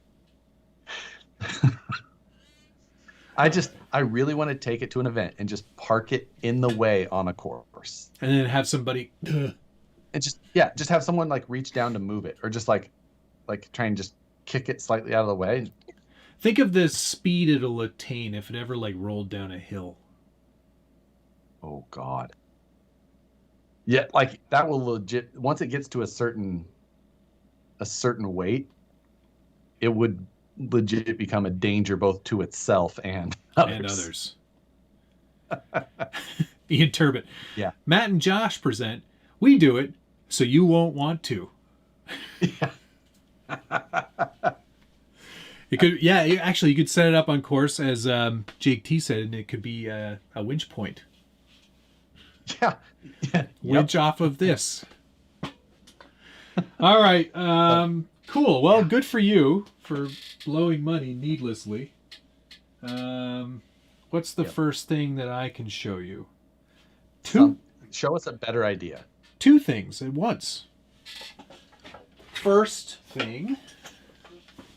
I really want to take it to an event and just park it in the way on a course. And then have somebody and just have someone like reach down to move it or just like try and just kick it slightly out of the way. Think of the speed it'll attain if it ever like rolled down a hill. Oh God. Yeah, like that will legit once it gets to a certain weight, it would legit become a danger both to itself and others. Ian Turbot. Yeah. Matt and Josh present. We do it so you won't want to. Yeah. You could, actually, you could set it up on course as Jake T said, and it could be a winch point. Yeah. Winch off of this. All right. Cool. Well, good for you for blowing money needlessly. What's the first thing that I can show you? Show us a better idea. 2 things at once. First thing,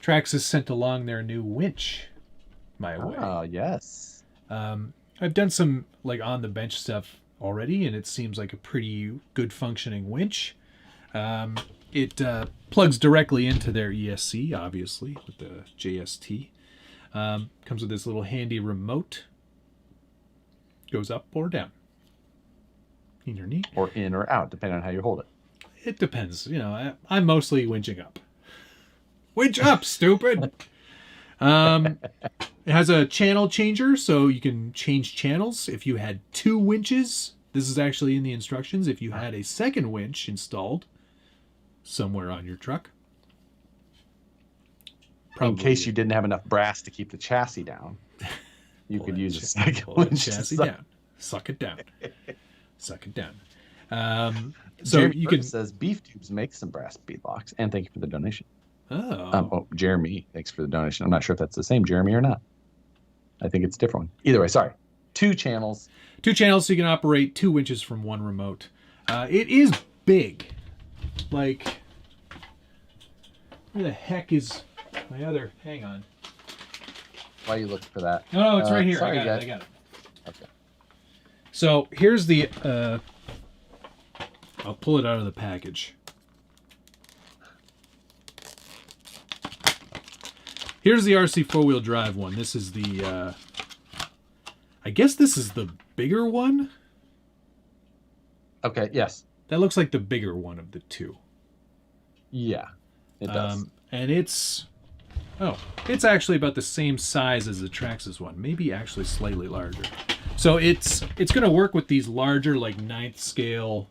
Trax has sent along their new winch my way. Oh, yes. I've done some like on the bench stuff already, and it seems like a pretty good functioning winch. It plugs directly into their ESC, obviously, with the JST. Comes with this little handy remote. Goes up or down. Neat or neat. Or in or out, depending on how you hold it. It depends. You know, I'm mostly winching up. Winch up, stupid! It has a channel changer, so you can change channels. If you had 2 winches, this is actually in the instructions. If you had a second winch installed somewhere on your truck. In case you didn't have enough brass to keep the chassis down, you could use a second winch. Chassis down. Suck it down. Suck it down. So Jeremy you can. Says Beef Tubes makes some brass bead locks, and thank you for the donation. Oh. Jeremy, thanks for the donation. I'm not sure if that's the same Jeremy or not. I think it's a different one. Either way, sorry. 2 channels. 2 channels, so you can operate 2 winches from 1 remote. It is big. Like, where the heck is my other? Hang on. Why are you looking for that? No, it's right here. Sorry, I got it. Okay. So here's the. I'll pull it out of the package. Here's the RC 4-wheel drive one. This is the. I guess this is the bigger one. Okay. Yes. That looks like the bigger one of the 2. Yeah, it does. And it's actually about the same size as the Traxxas one, maybe actually slightly larger. So it's going to work with these larger, like 9th scale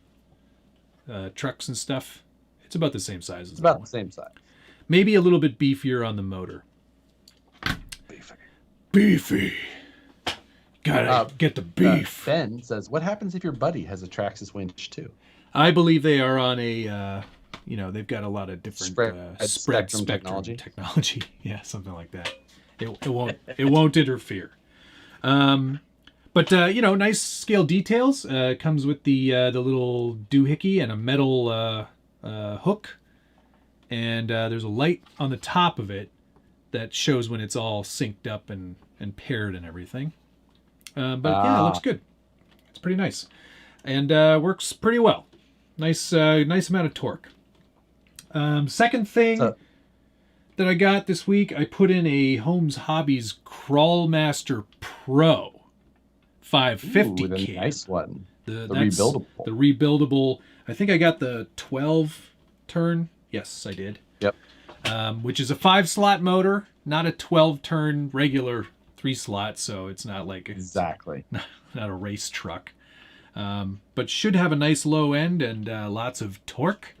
trucks and stuff. It's about the same size as it's about the same size. Maybe a little bit beefier on the motor. Beefy. Gotta get the beef. Ben says, "What happens if your buddy has a Traxxas winch too?" I believe they are on a. They've got a lot of different spread spectrum technology. Yeah, something like that. It won't interfere. But nice scale details. Comes with the little doohickey and a metal hook, and there's a light on the top of it that shows when it's all synced up and paired and everything. But yeah, it looks good. It's pretty nice, and works pretty well. Nice amount of torque. Second thing that I got this week, I put in a Holmes Hobbies Crawlmaster Pro 550 Ooh, the can. nice one. The rebuildable. The rebuildable. I think I got the 12 turn. Yes, I did. Yep. Which is a 5-slot motor, not a 12-turn regular 3-slot, so it's not like exactly not a race truck. But should have a nice low end and lots of torque.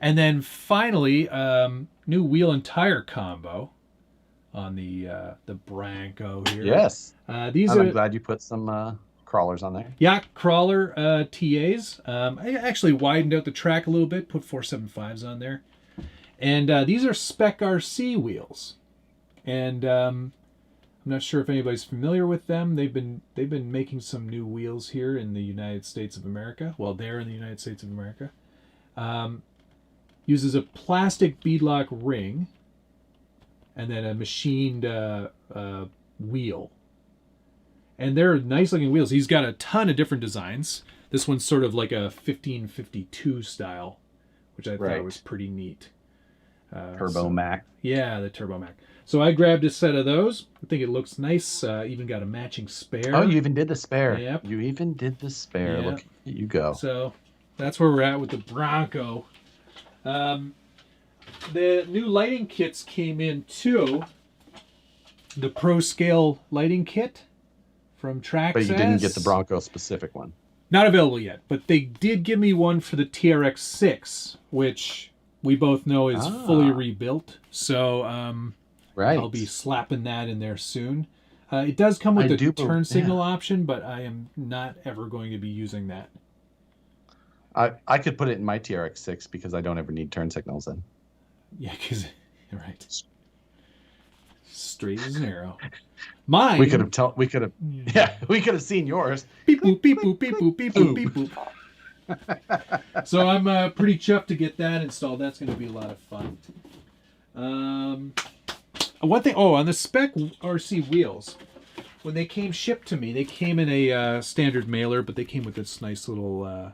And then finally, new wheel and tire combo on the Branco here. Yes. I'm glad you put some crawlers on there. Yeah, crawler TAs. I actually widened out the track a little bit, put 475s on there. And these are Spec RC wheels. And I'm not sure if anybody's familiar with them. They've been making some new wheels here in the United States of America. Well, they're in the United States of America. Uses a plastic beadlock ring and then a machined wheel. And they're nice looking wheels. He's got a ton of different designs. This one's sort of like a 1552 style, which I thought was pretty neat. Turbo Mac. Yeah, the Turbo Mac. So I grabbed a set of those. I think it looks nice. Even got a matching spare. Oh, you even did the spare. Yep. You even did the spare. Yep. Look at you go. So that's where we're at with the Bronco. The new lighting kits came in too. The Pro Scale lighting kit from Traxxas. But you didn't get the Bronco specific one. Not available yet, but they did give me one for the TRX-6, which we both know is fully rebuilt. So Right. I'll be slapping that in there soon. It does come with a turn signal option, but I am not ever going to be using that. I could put it in my TRX6 because I don't ever need turn signals in. Yeah, because you're right. Straight as an arrow. Mine. We could have seen yours. Beep boop beep boop beep boop beep boop beep boop. So I'm pretty chuffed to get that installed. That's going to be a lot of fun. One thing. Oh, on the spec RC wheels, when they came shipped to me, they came in a standard mailer, but they came with this nice little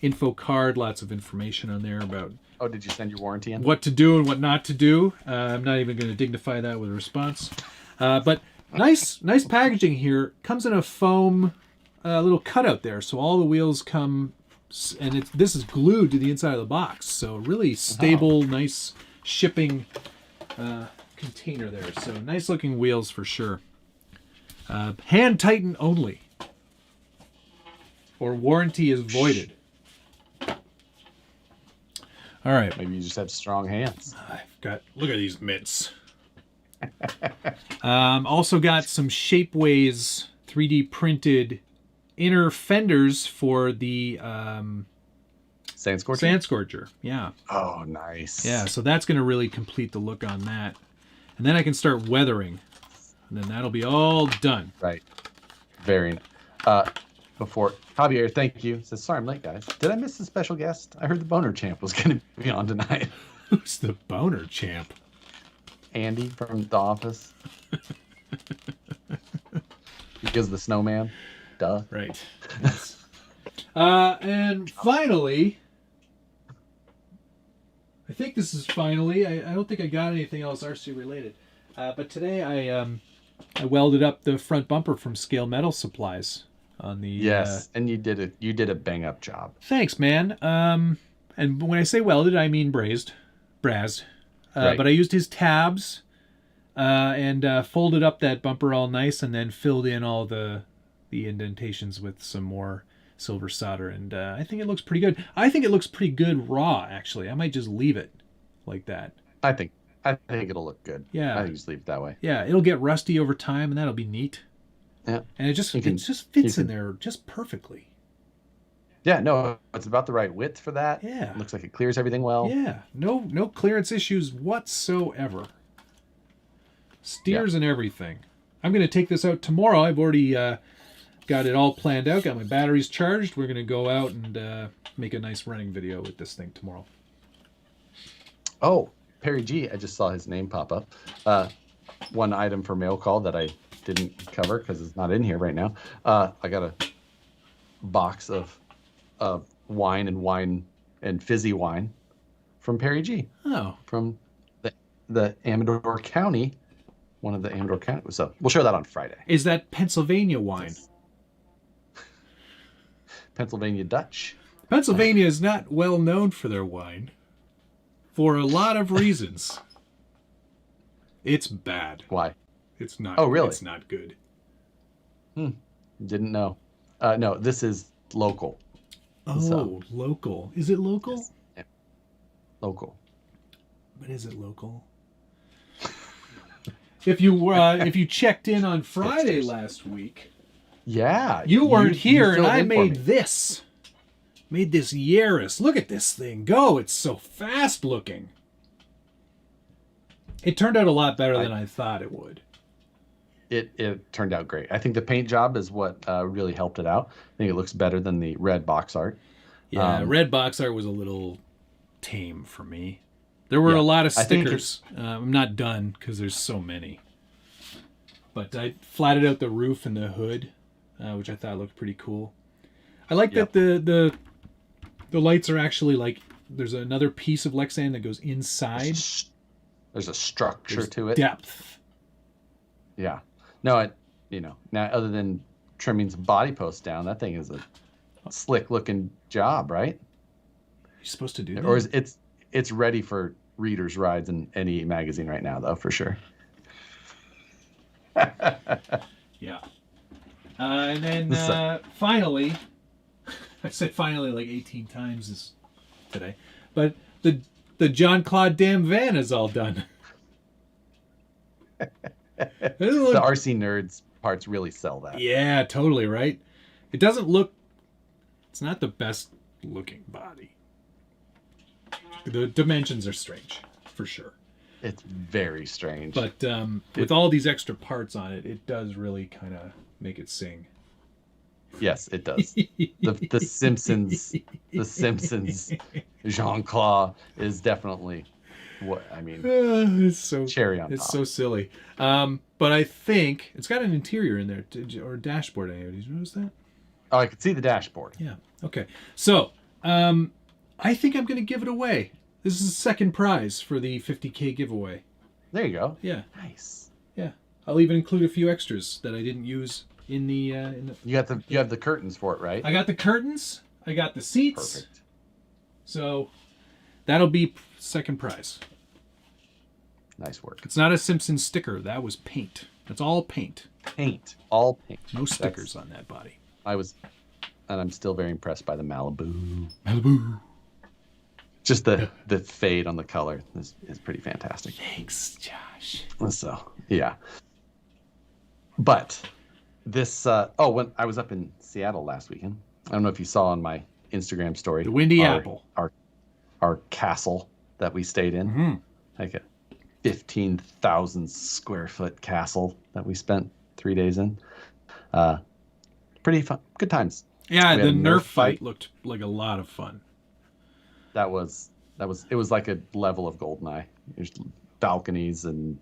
info card, lots of information on there about. Oh, did you send your warranty in? What to do and what not to do. I'm not even going to dignify that with a response. But nice packaging here. Comes in a foam little cutout there, so all the wheels come, and this is glued to the inside of the box. So really stable, nice shipping container there. So nice looking wheels for sure. Hand tighten only, or warranty is voided. All right. Maybe you just have strong hands. Look at these mitts. Also got some Shapeways 3D printed inner fenders for the Sand Scorcher? Sand Scorcher, yeah. Oh, nice. Yeah, so that's going to really complete the look on that. And then I can start weathering. And then that'll be all done. Right. Very nice. Before Javier, thank you. Says, sorry I'm late, guys. Did I miss the special guest? I heard the Boner Champ was going to be on tonight. Who's the Boner Champ? Andy from The Office. Because the snowman. Duh. Right. Yes. And finally, I think this is finally. I don't think I got anything else RC related. But today I welded up the front bumper from Scale Metal Supplies. On the yes, and you did a bang up job. Thanks, man. And when I say welded, I mean brazzed. Right. But I used his tabs and folded up that bumper all nice, and then filled in all the indentations with some more silver solder. And I think it looks pretty good. I think it looks pretty good raw. Actually, I might just leave it like that. I think it'll look good. Yeah, I think just leave it that way. Yeah, it'll get rusty over time, and that'll be neat. Yeah, and it just fits in there just perfectly. Yeah, no, it's about the right width for that. Yeah, it looks like it clears everything well. Yeah, no clearance issues whatsoever. Steers and everything. I'm going to take this out tomorrow. I've already got it all planned out. Got my batteries charged. We're going to go out and make a nice running video with this thing tomorrow. Oh, Perry G. I just saw his name pop up. One item for mail call that I didn't cover because it's not in here right now. I got a box of wine and fizzy wine from Perry G. Oh, from the Amador County, one of the Amador County. So we'll show that on Friday. Is that Pennsylvania wine? Pennsylvania Dutch. Pennsylvania is not well known for their wine for a lot of reasons. It's bad. Why? It's not. Oh, really? It's not good. Didn't know. No, this is local. Oh, so, local. Is it local? Yes. Yeah. Local. But is it local? If you checked in on Friday last week, yeah, you weren't here, and I made this. Made this Yaris. Look at this thing go! It's so fast looking. It turned out a lot better than I thought it would. It turned out great. I think the paint job is what really helped it out. I think it looks better than the red box art. Yeah, red box art was a little tame for me. There were a lot of stickers. I'm not done because there's so many. But I flatted out the roof and the hood, which I thought looked pretty cool. I like that the lights are actually like there's another piece of Lexan that goes inside. There's a structure to it. Depth. Yeah. No, now other than trimming some body posts down, that thing is a slick looking job, right? You're supposed to do that. Or it's ready for readers' rides in any magazine right now, though, for sure. Yeah. And then finally, I said finally like 18 times today, but the John Claude Dam van is all done. The RC Nerds parts really sell that. Yeah, totally, right? It doesn't look... It's not the best looking body. The dimensions are strange, for sure. It's very strange. But with all these extra parts on it, it does really kind of make it sing. Yes, it does. The Simpsons, Jean-Claude is definitely what I mean. It's so cherry on top. It's so silly. But I think it's got an interior in there or dashboard. Did you notice that? Oh, I could see the dashboard. Yeah. Okay. So I think I'm going to give it away. This is the second prize for the 50K giveaway. There you go. Yeah. Nice. Yeah. I'll even include a few extras that I didn't use in the. You have the curtains for it, right? I got the curtains. I got the seats. Perfect. So that'll be second prize. Nice work. It's not a Simpsons sticker. That was paint. That's all paint. All paint. No stickers on that body. I'm still very impressed by the Malibu. Malibu. Just the fade on the color is pretty fantastic. Thanks, Josh. So, yeah. But this, when I was up in Seattle last weekend, I don't know if you saw on my Instagram story. The Windy Apple. Our castle that we stayed in. Mm-hmm. Like a 15,000 square foot castle that we spent 3 days in. Pretty fun. Good times. Yeah, the Nerf fight looked like a lot of fun. It was like a level of GoldenEye. There's balconies and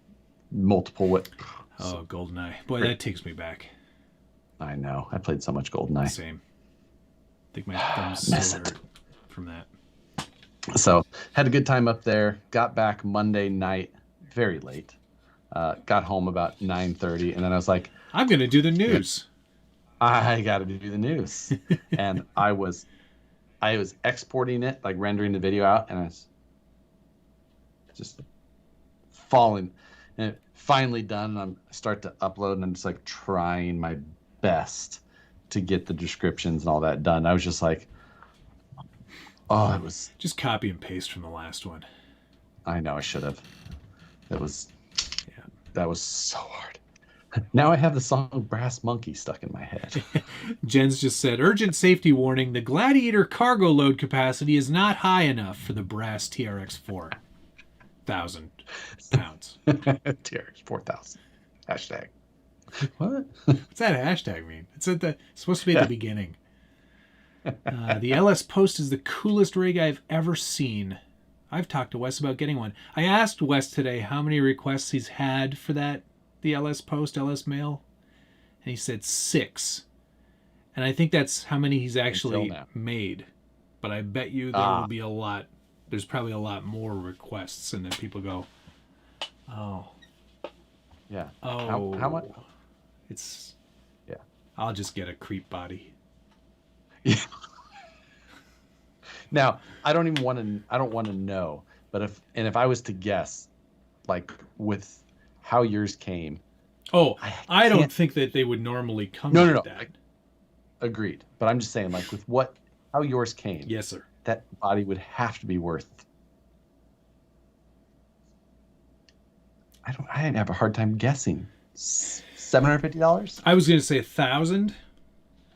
multiple Oh, GoldenEye. Boy, that takes me back. I know. I played so much GoldenEye. Same. I think my thumb's still hurt from that. So, had a good time up there. Got back Monday night very late. Got home about 9:30, and then I was like, I'm going to do the news. I got to do the news. And I was exporting it, like rendering the video out, and I was just falling. And it finally done, and I start to upload, and I'm just like trying my best to get the descriptions and all that done. I was just like, oh, it was just copy and paste from the last one. I know I should have. That was so hard. Now I have the song Brass Monkey stuck in my head. Jen's just said, urgent safety warning, the Gladiator cargo load capacity is not high enough for the Brass TRX 4,000 pounds. TRX 4,000. Hashtag. What? What's that hashtag mean? It's supposed to be at the beginning. The LS Post is the coolest rig I've ever seen. I've talked to Wes about getting one. I asked Wes today how many requests he's had for that. The LS Post, LS Mail, and he said 6. And I think that's how many he's actually made. But I bet you there will be a lot. There's probably a lot more requests, and then people go, oh. Yeah. Oh. How much? It's. Yeah. I'll just get a creep body. Yeah. Now, I don't want to know, but if I was to guess, like with how yours came. Oh, I don't think that they would normally come no. that. Agreed. But I'm just saying, like, with how yours came. Yes, sir. That body would have to be worth. I didn't have a hard time guessing. $750? I was going to say 1,000.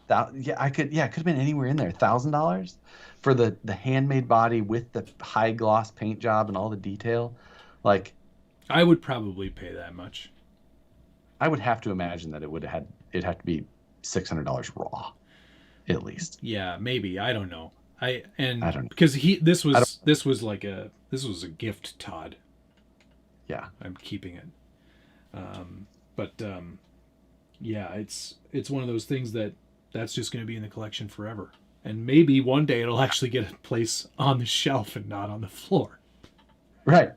Yeah, it could have been anywhere in there. $1,000 for the handmade body with the high gloss paint job and all the detail. Like, I would probably pay that much. I would have to imagine that it'd have to be $600 raw, at least. Yeah, maybe. I don't know. I don't know. Because this was a gift, Todd. Yeah, I'm keeping it. Yeah, it's one of those things that's just going to be in the collection forever. And maybe one day it'll actually get a place on the shelf and not on the floor. Right.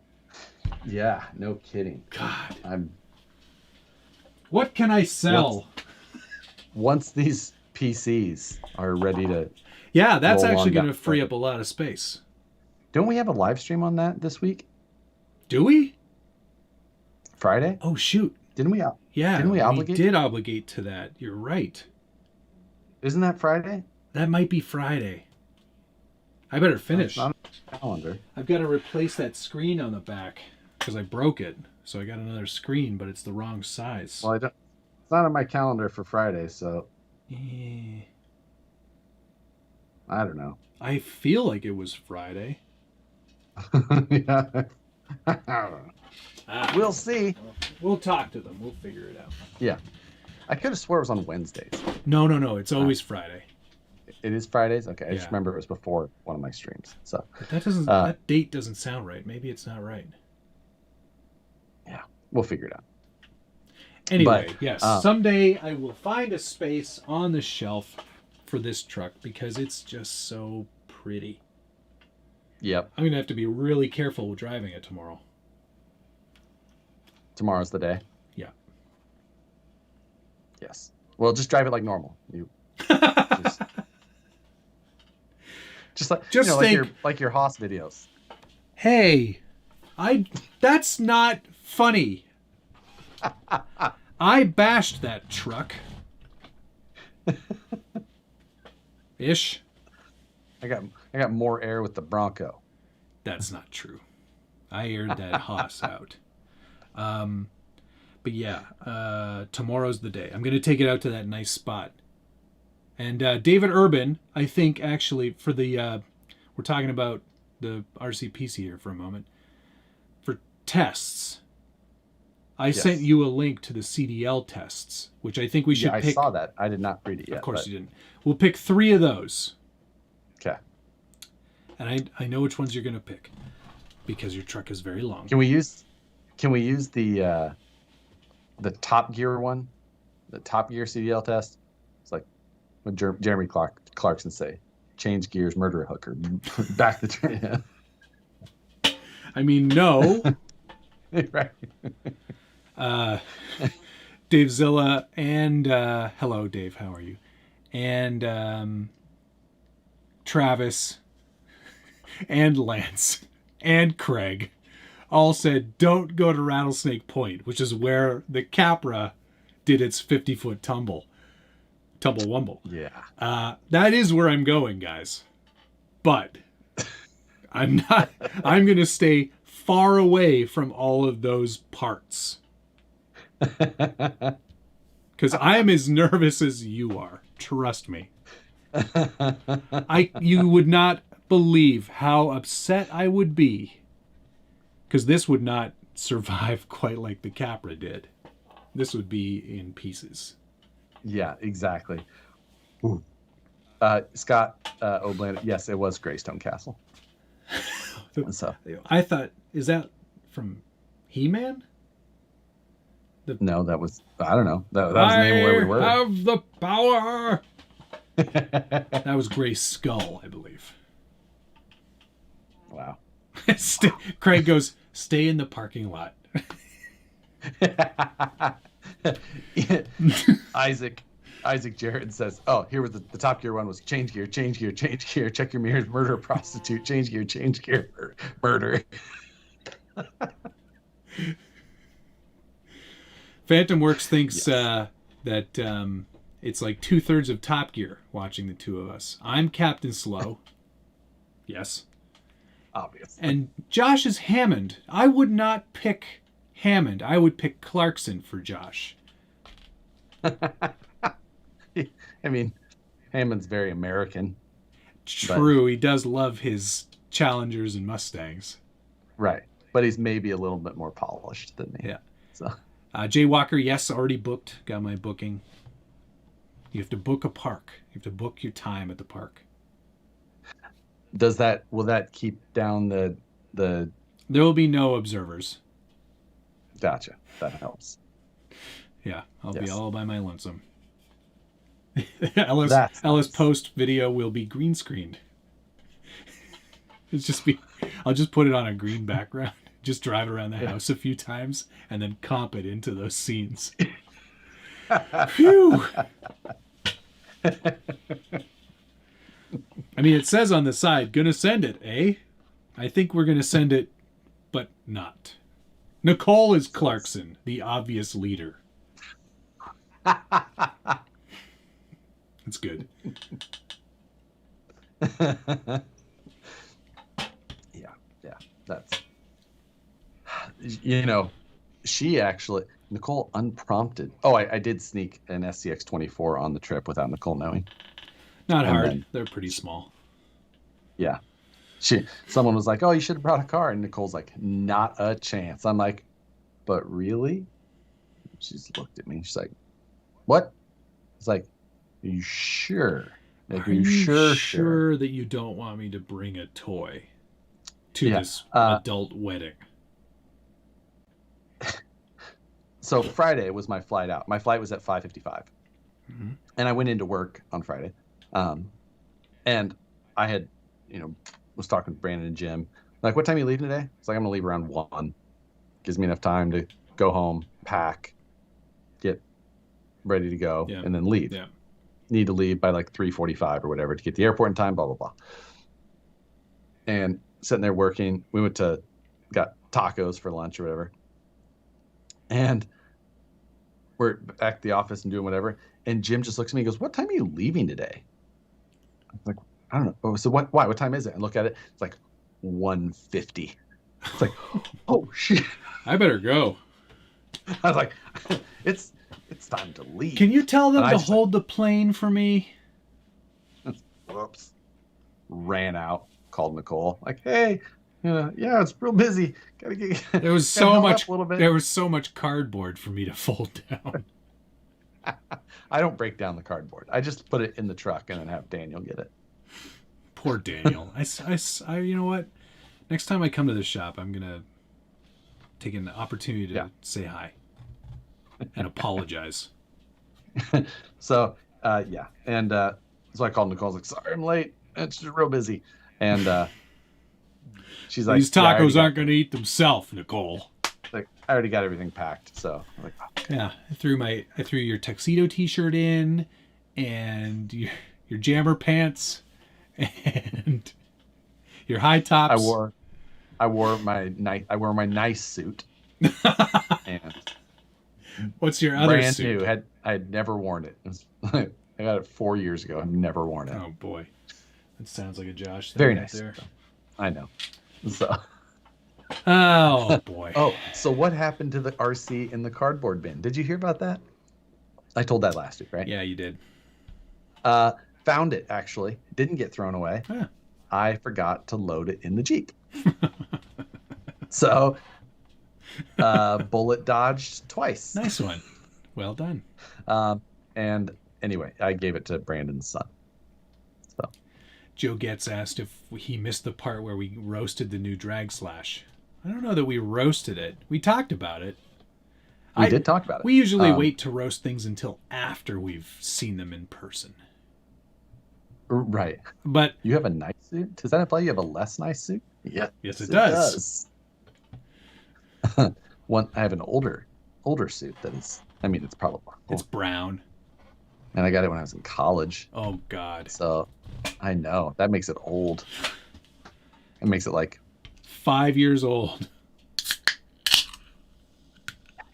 Yeah, no kidding. God. What can I sell? Once these PCs are ready to... Yeah, that's actually going to free up a lot of space. Don't we have a live stream on that this week? Do we? Friday? Oh, shoot. Didn't we? Yeah, didn't we obligate? We did obligate to that. You're right. Isn't that Friday? That might be Friday. I better finish. It's not on the calendar. I've got to replace that screen on the back because I broke it. So I got another screen, but it's the wrong size. Well, it's not on my calendar for Friday, so Eh, I don't know. I feel like it was Friday. Yeah. We'll see. We'll talk to them. We'll figure it out. Yeah. I could have swore it was on Wednesdays. No. It's always Friday. It is Fridays? Okay. I just Yeah. remember it was before one of my streams. So But that date doesn't sound right. Maybe it's not right. yeah, we'll figure it out. Anyway, But, yes. Someday I will find a space on the shelf for this truck because it's just so pretty. Yep. I'm going to have to be really careful with driving it tomorrow. Tomorrow's the day. Yeah. Yes. Well, just drive it like normal. You just like like your Haas videos. Hey, that's not funny. I bashed that truck. Ish. I got more air with the Bronco. That's not true. I aired that Haas out. But yeah, tomorrow's the day. I'm going to take it out to that nice spot. And David Urban, I think, actually, for the... we're talking about the RCPC here for a moment. For tests, I sent you a link to the CDL tests, which I think we should pick. I saw that. I did not read it yet. Of course you didn't. We'll pick 3 of those. Okay. And I know which ones you're going to pick because your truck is very long. Can we use the Top Gear one? The Top Gear CDL test? It's like when Jeremy Clarkson say, change gears, murder a hooker, back the train. I mean, no. Right. Dave Zilla and hello, Dave. How are you? And Travis and Lance and Craig all said, don't go to Rattlesnake Point, which is where the Capra did its 50-foot tumble wumble. Yeah. That is where I'm going, guys. But I'm going to stay far away from all of those parts. Because I'm as nervous as you are. Trust me. You would not believe how upset I would be. Because this would not survive quite like the Capra did. This would be in pieces. Yeah, exactly. Ooh. Scott O'Bland, yes, it was Greystone Castle. So I thought, is that from He-Man? No, that was, I don't know. That was the name of where we were. I have the power. That was Gray's skull, I believe. Wow. Craig goes, stay in the parking lot. Isaac Jared says, oh, here was the Top Gear one was change gear, check your mirrors, murder a prostitute, change gear, murder. Phantom Works thinks that it's like 2/3 of Top Gear watching the two of us. I'm Captain Slow. Yes. Obvious. And Josh is Hammond. I would not pick Hammond. I would pick Clarkson for Josh. I mean, Hammond's very American. True, he does love his Challengers and Mustangs. Right, but he's maybe a little bit more polished than me. Yeah. So, Jay Walker, yes, already booked. Got my booking. You have to book a park. You have to book your time at the park. Will that keep down the? There will be no observers. Gotcha. That helps. Yeah, I'll be all by my lonesome. Ellis post video will be green screened. I'll just put it on a green background. Just drive around the house a few times and then comp it into those scenes. Phew. I mean, it says on the side, gonna send it, eh? I think we're gonna send it, but not. Nicole is Clarkson, the obvious leader. That's good. Yeah, that's, she actually, Nicole unprompted. Oh, I did sneak an SCX24 on the trip without Nicole knowing. Not hard. They're pretty small. Yeah. Someone was like, "Oh, you should have brought a car," and Nicole's like, "Not a chance." I'm like, "But really?" She's looked at me. She's like, "What?" It's like, "Are you sure? Like, are you sure that you don't want me to bring a toy to this adult wedding?" So Friday was my flight out. My flight was at 5:55, and I went into work on Friday, and I had, was talking with Brandon and Jim. Like, "What time are you leaving today?" It's like, "I'm gonna leave around 1. Gives me enough time to go home, pack, get ready to go, and then leave. Yeah. Need to leave by like 3:45 or whatever to get to the airport in time, blah, blah, blah." And sitting there working, we got tacos for lunch or whatever. And we're back at the office and doing whatever. And Jim just looks at me and goes, "What time are you leaving today?" I'm like, "I don't know." "Oh, so why? What time is it?" And look at it. It's like 1:50. It's like, "Oh shit, I better go." I was like, it's time to leave. Can you tell them to hold the plane for me? Whoops. Ran out, called Nicole. Like, "Hey, yeah, it's real busy. Gotta get." There was so much. There was so much cardboard for me to fold down. I don't break down the cardboard. I just put it in the truck and then have Daniel get it. Poor Daniel. I you know what? Next time I come to the shop, I'm gonna take an opportunity to say hi and apologize. So, yeah, and so I called Nicole. I was like, "Sorry, I'm late. It's just real busy." And she's like, "These tacos aren't going to eat themselves, Nicole." Like, "I already got everything packed." So I'm like, "Oh." Yeah, I threw your tuxedo T-shirt in, and your jammer pants, and your high tops. I wore my nice suit. And what's your other brand suit? New. I had never worn it. I got it 4 years ago. I've never worn it. Oh boy, that sounds like a Josh thing. Very nice. There. I know. So. Oh boy. Oh, so what happened to the RC in the cardboard bin? Did you hear about that? I told that last week, right? Yeah, you did. Found it, actually. Didn't get thrown away. Huh. I forgot to load it in the Jeep. So, bullet dodged twice. Nice one. Well done. And anyway, I gave it to Brandon's son. So, Joe Getz asked if he missed the part where we roasted the new Drag Slash. I don't know that we roasted it. We talked about it. We did talk about it. We usually wait to roast things until after we've seen them in person. Right. But you have a nice suit? Does that imply you have a less nice suit? Yeah. Yes, it does. I have an older suit that is, it's probably it's brown. And I got it when I was in college. Oh God. So I know. That makes it old. It makes it like 5 years old.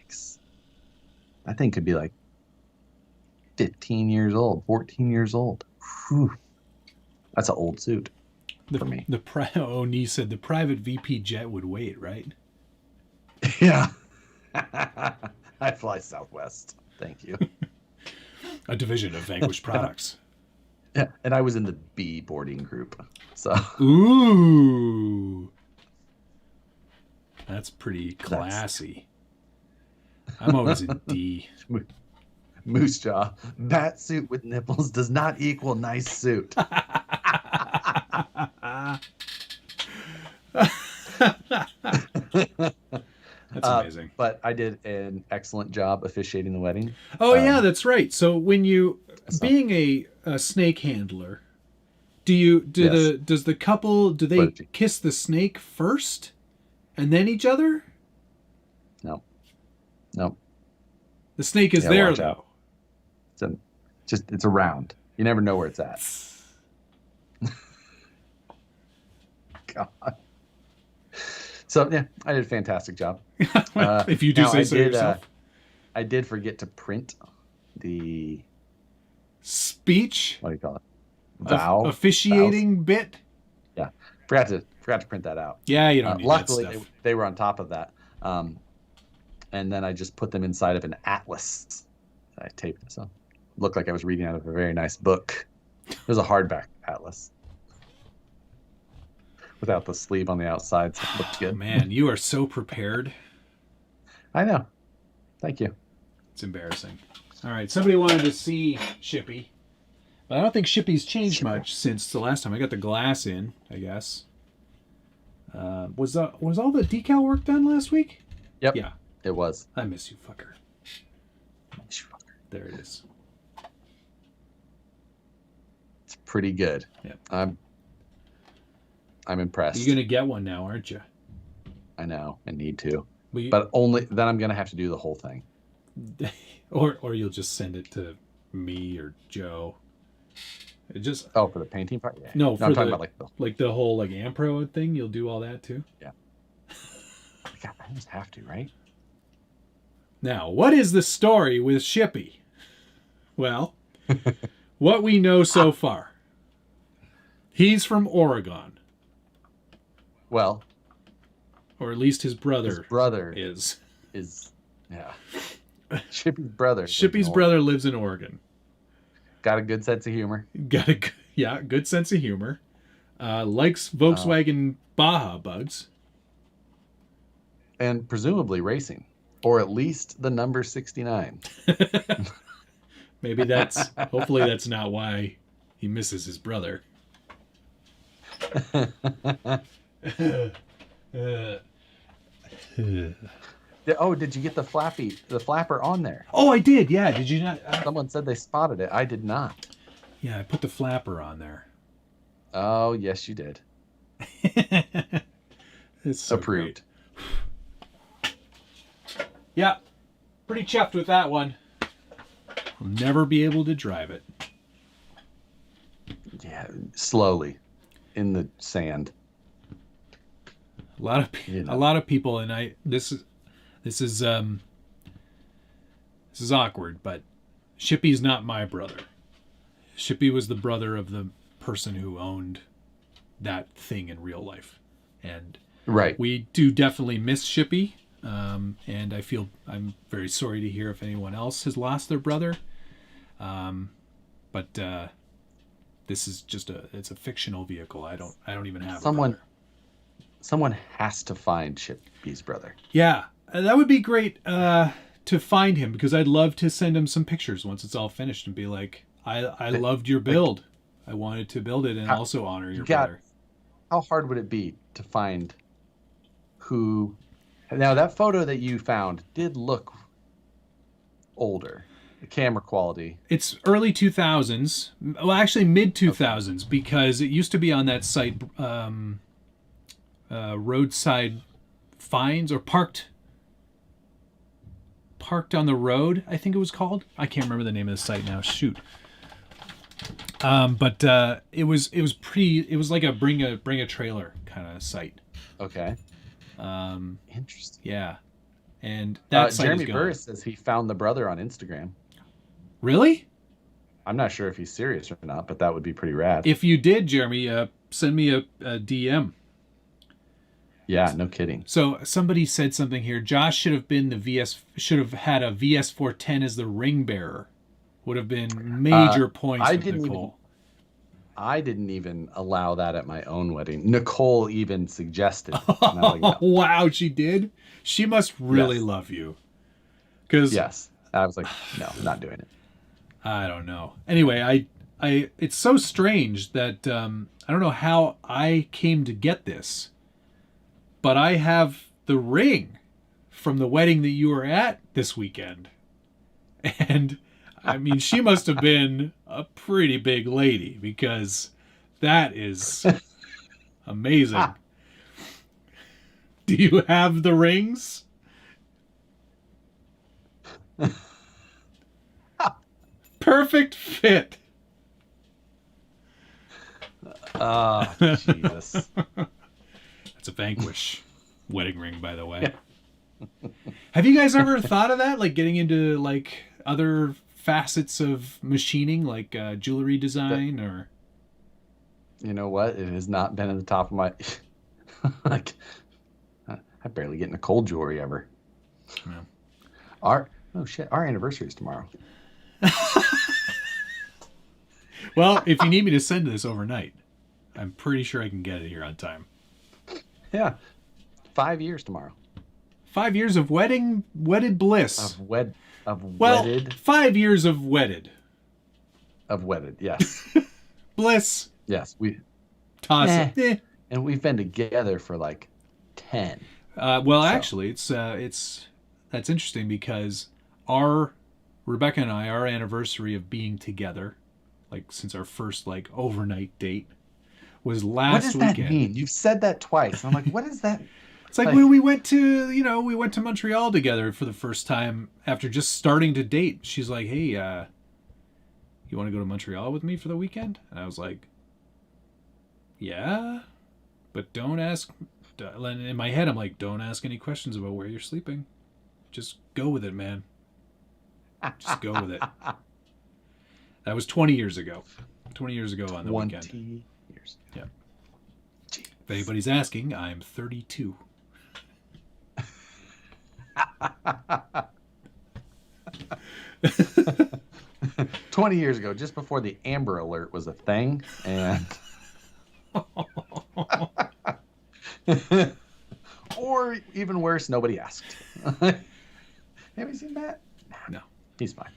Yikes. That thing could be like 15 years old, 14 years old. Whew. That's an old suit for me. Oni said the private VP jet would wait, right? Yeah. I fly Southwest. Thank you. A division of Vanquish Products. Yeah, and I was in the B boarding group. So. Ooh. That's pretty classy. I'm always in D. Moose jaw. Bat suit with nipples does not equal nice suit. That's amazing. But I did an excellent job officiating the wedding. Oh yeah, that's right. So when being a snake handler, does the couple kiss the snake first and then each other? No. The snake is there though. It's around. You never know where it's at. God. So yeah, I did a fantastic job. If you do say so yourself. I did forget to print the speech. What do you call it? Officiating bit. Yeah, forgot to print that out. Yeah, you don't need luckily, that stuff. they were on top of that. and then I just put them inside of an atlas. I taped this up. Looked like I was reading out of a very nice book. It was a hardback atlas without the sleeve on the outside, so it looked good. Man, you are so prepared. I know. Thank you. It's embarrassing. All right, somebody wanted to see Shippy. But I don't think Shippy's changed much since the last time I got the glass in, I guess. Was all the decal work done last week? Yep. Yeah. It was. I miss you, fucker. There it is. It's pretty good. Yep. I'm impressed. You're gonna get one now, aren't you? I know. I need to. But only then I'm gonna have to do the whole thing. or you'll just send it to me or Joe. It just for the painting part. Yeah. No, I'm talking about the whole Ampro thing. You'll do all that too. Yeah. God, I just have to, right? Now, what is the story with Shippy? Well, what we know so far, he's from Oregon. Well, or at least his brother. is yeah. Shippy's brother. Shippy's brother lives in Oregon. Got a good sense of humor. Good sense of humor. Likes Volkswagen Baja bugs. And presumably racing. Or at least the number 69. Hopefully that's not why he misses his brother. Did you get the flapper on there? Oh, I did. Yeah, did you not? Someone said they spotted it. I did not. Yeah, I put the flapper on there. Oh, yes, you did. It's so approved. Great. Yeah, pretty chuffed with that one. I'll never be able to drive it. Yeah, slowly in the sand. A lot of people, and this is awkward, but Shippy's not my brother. Shippy was the brother of the person who owned that thing in real life, and right. We do definitely miss Shippy, and I'm very sorry to hear if anyone else has lost their brother. But this is just it's a fictional vehicle. I don't even have Someone has to find Shippy's brother. Yeah, that would be great to find him, because I'd love to send him some pictures once it's all finished and be like, I loved your build. I wanted to build it and also honor your brother. How hard would it be to find who... Now, that photo that you found did look older. The camera quality. It's early 2000s. Well, actually mid-2000s, because it used to be on that site... roadside finds, or parked on the road, I think it was called. I can't remember the name of the site now. Shoot. But it was like a bring a trailer kind of site. Okay. Interesting. Yeah. And that site Jeremy Burris says he found the brother on Instagram. Really? I'm not sure if he's serious or not, but that would be pretty rad. If you did, Jeremy, send me a DM. Yeah, no kidding. So somebody said something here. Josh should have had a VS410 as the ring bearer. Would have been major points with Nicole. I didn't even allow that at my own wedding. Nicole even suggested. No. Wow, she did? She must really love you. Yes. I was like, no, I'm not doing it. I don't know. Anyway, I it's so strange that I don't know how I came to get this. But I have the ring from the wedding that you were at this weekend. And, I mean, she must have been a pretty big lady, because that is amazing. Do you have the rings? Perfect fit. Oh, Jesus. It's a Vanquish wedding ring, by the way. Have you guys ever thought of that? Like getting into like other facets of machining, like jewelry design, or... You know what? It has not been at the top of my... like, I barely get into cold jewelry ever. Yeah. Our anniversary is tomorrow. Well, if you need me to send this overnight, I'm pretty sure I can get it here on time. Yeah. 5 years tomorrow. 5 years of wedded bliss. Wedded. 5 years of wedded. Of wedded, yes. Bliss. Yes, Toss it. And we've been together for like 10. Actually, that's interesting because Rebecca and I, our anniversary of being together, like since our first like overnight date, was last weekend. What does that mean? You've said that twice. I'm like, what is that? It's like when we went to Montreal together for the first time after just starting to date. She's like, hey, you want to go to Montreal with me for the weekend? And I was like, yeah, but don't ask. In my head, I'm like, don't ask any questions about where you're sleeping. Just go with it, man. Just go with it. That was 20 years ago. 20 years ago on the weekend. 20 years. Yeah. Jeez. If anybody's asking, I'm 32. 20 years ago, just before the Amber Alert was a thing, and or even worse, nobody asked. Have you seen that? No, he's fine.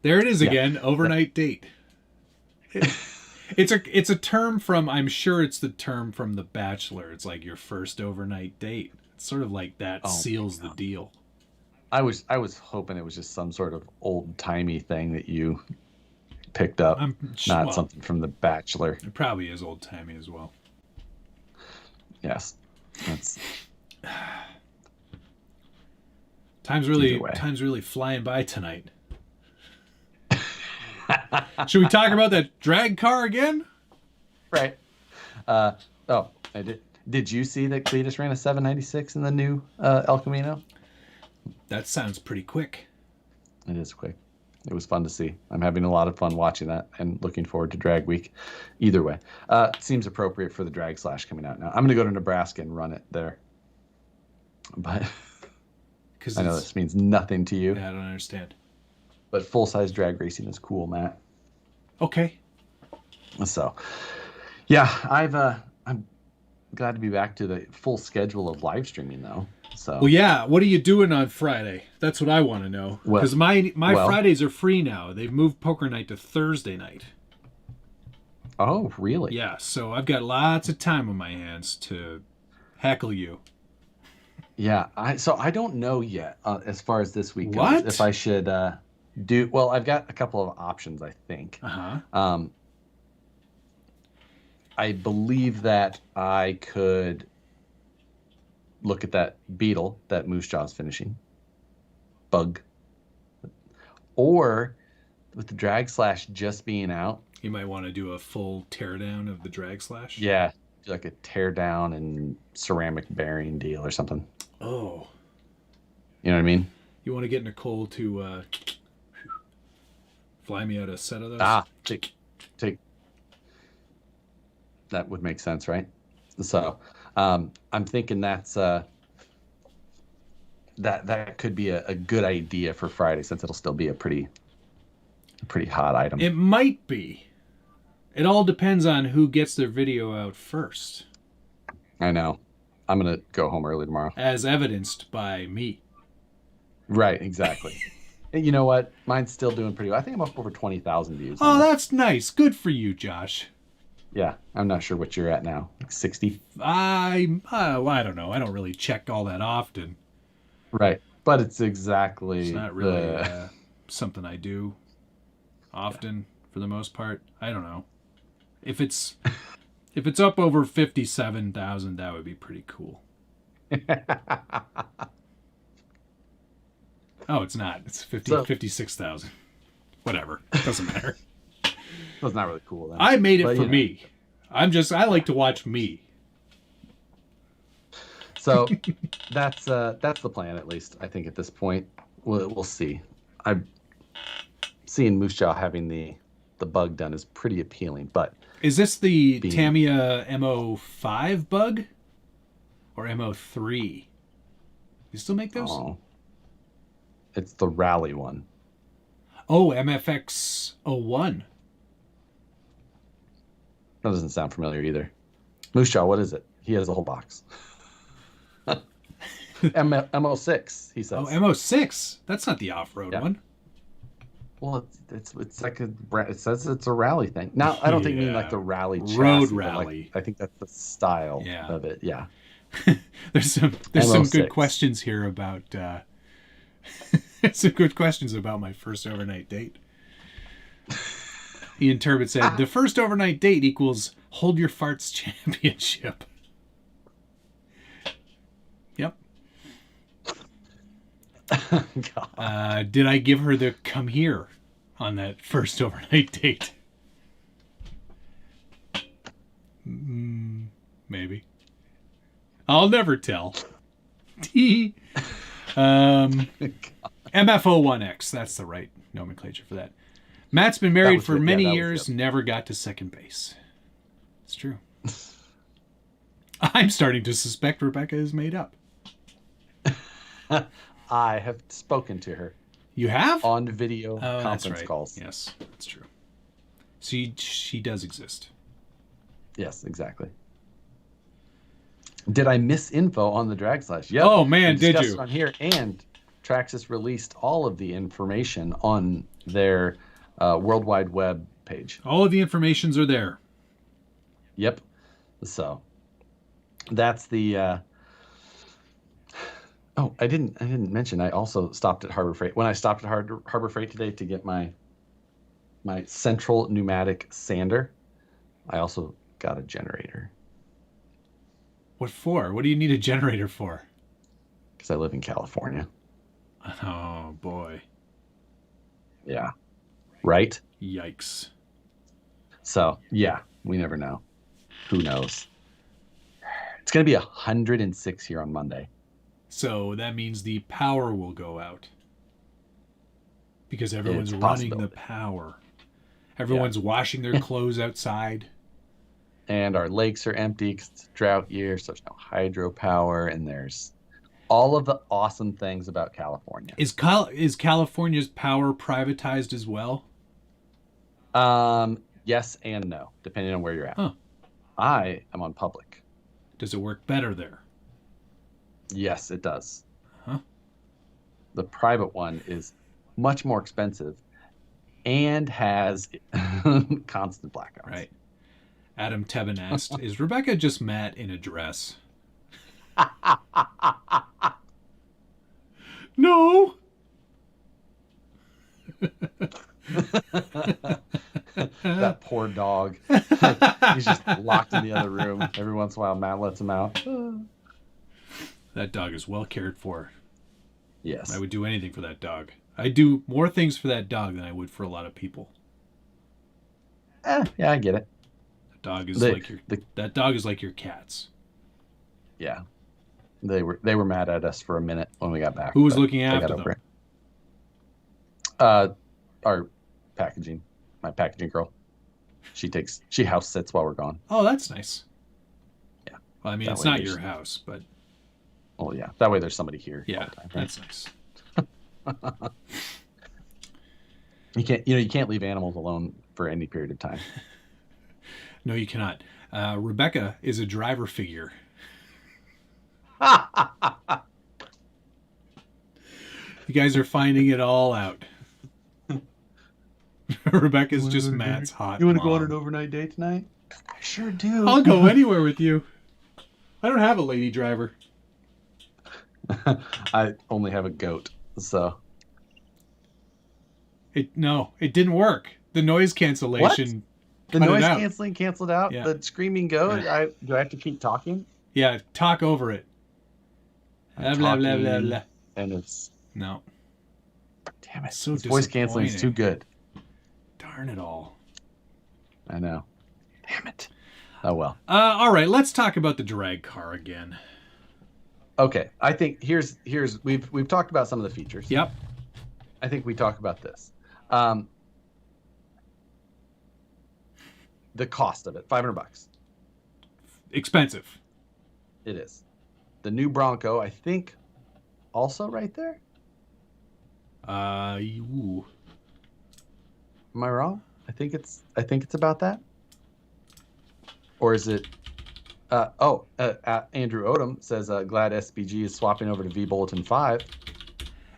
There it is again. Overnight date. It's a term from. I'm sure it's the term from The Bachelor. It's like your first overnight date. It's sort of like that seals the deal. I was hoping it was just some sort of old timey thing that you picked up, not something from The Bachelor. It probably is old timey as well. Yes, that's. Time's really flying by tonight. Should we talk about that drag car again? Right. I did. Did you see that Cletus ran a 796 in the new El Camino? That sounds pretty quick. It is quick. It was fun to see. I'm having a lot of fun watching that and looking forward to Drag Week. Either way, seems appropriate for the Drag Slash coming out now. I'm going to go to Nebraska and run it there. But I know this means nothing to you. Yeah, I don't understand. But full-size drag racing is cool, Matt. Okay. So, yeah, I'm glad to be back to the full schedule of live streaming, though. So. Well, yeah. What are you doing on Friday? That's what I want to know. Because my Fridays are free now. They've moved poker night to Thursday night. Oh, really? Yeah. So I've got lots of time on my hands to heckle you. Yeah. I don't know yet as far as this week goes. What? If I should do. Well, I've got a couple of options, I think. Uh-huh. I believe that I could look at that beetle that Moose Jaw's finishing. Bug. Or with the Drag Slash just being out. You might want to do a full teardown of the Drag Slash. Yeah. Like a teardown and ceramic bearing deal or something. Oh. You know what I mean? You want to get Nicole to fly me out a set of those? Take. That would make sense, right? So, I'm thinking that's that could be a good idea for Friday, since it'll still be a pretty hot item. It might be. It all depends on who gets their video out first. I know. I'm gonna go home early tomorrow, as evidenced by me. Right, exactly. You know what? Mine's still doing pretty well. I think I'm up over 20,000 views. Oh, that's nice. Good for you, Josh. Yeah, I'm not sure what you're at now. Like 60? I don't know. I don't really check all that often. Right, but it's exactly. It's not really something I do often, for the most part. I don't know. If it's up over 57,000, that would be pretty cool. Oh, it's not. It's 56,000. Whatever. Doesn't matter. That's not really cool then. I made it for me. I like to watch me. So that's the plan, at least, I think, at this point. We'll see. I'm seeing Moose Jaw having the bug done is pretty appealing, but is this the Tamiya MO5 bug or MO3? You still make those? Oh. It's the rally one. Oh, MFX 01. That doesn't sound familiar either. Moose Jaw, what is it? He has a whole box. MO6, he says. Oh, MO6. That's not the off-road one. Well, it's like it says it's a rally thing. Now, I don't think you mean like the rally chassis, road rally. Like, I think that's the style of it. Yeah. There's some good questions here about some good questions about my first overnight date. Ian Turbot said the first overnight date equals hold your farts championship. Yep. Did I give her the come here on that first overnight date? Maybe. I'll never tell. MFO1X, that's the right nomenclature for that. Matt's been married for many years, never got to second base. It's true. I'm starting to suspect Rebecca is made up. I have spoken to her. You have? On video conference calls. Yes, that's true. She does exist. Yes, exactly. Did I miss info on the Drag Slash? Yep. Oh man, did you? On here, and Traxxas released all of the information on their World Wide Web page. All of the informations are there. Yep. So that's the. Oh, I didn't mention. I also stopped at Harbor Freight. When I stopped at Harbor Freight today to get my central pneumatic sander, I also got a generator. What for? What do you need a generator for? Because I live in California. Oh boy. Yeah. Right? Yikes. So yeah, we never know. Who knows? It's gonna be 106 here on Monday. So that means the power will go out. Because everyone's running the power. Everyone's washing their clothes outside. And our lakes are empty because it's a drought year, so there's no hydropower, and there's all of the awesome things about California. Is California's power privatized as well? Yes and no, depending on where you're at. Huh. I am on public. Does it work better there? Yes, it does. Huh? The private one is much more expensive and has constant blackouts. Right. Adam Tebben asked, is Rebecca just Matt in a dress? No. That poor dog. He's just locked in the other room. Every once in a while, Matt lets him out. That dog is well cared for. Yes. I would do anything for that dog. I'd do more things for that dog than I would for a lot of people. Yeah, I get it. That dog is like your cats. Yeah. They were mad at us for a minute when we got back. Who was looking after them? Our packaging. My packaging girl. She house sits while we're gone. Oh, that's nice. Yeah. Well, I mean, it's not your house, but. Oh yeah. That way there's somebody here. Yeah, all the time, right? That's nice. You can't leave animals alone for any period of time. No, you cannot. Rebecca is a driver figure. You guys are finding it all out. Rebecca's just Matt's hot. You want to go on an overnight date tonight? I sure do. I'll go anywhere with you. I don't have a lady driver. I only have a goat, so. It didn't work. The noise cancellation. What? The noise canceling canceled out? Yeah. The screaming goat? Yeah. Do I have to keep talking? Yeah, talk over it. Blah, blah, blah, blah, blah. And it's... No. Damn it. So voice canceling is too good. Darn it all. I know. Damn it. Oh, well. All right, let's talk about the drag car again. Okay, I think here's we've talked about some of the features. Yep. I think we talk about this. The cost of it, $500. Expensive. It is. The new Bronco, I think, also right there. Ooh. Am I wrong? I think it's about that. Or is it? Andrew Odom says, glad SBG is swapping over to V Bulletin 5.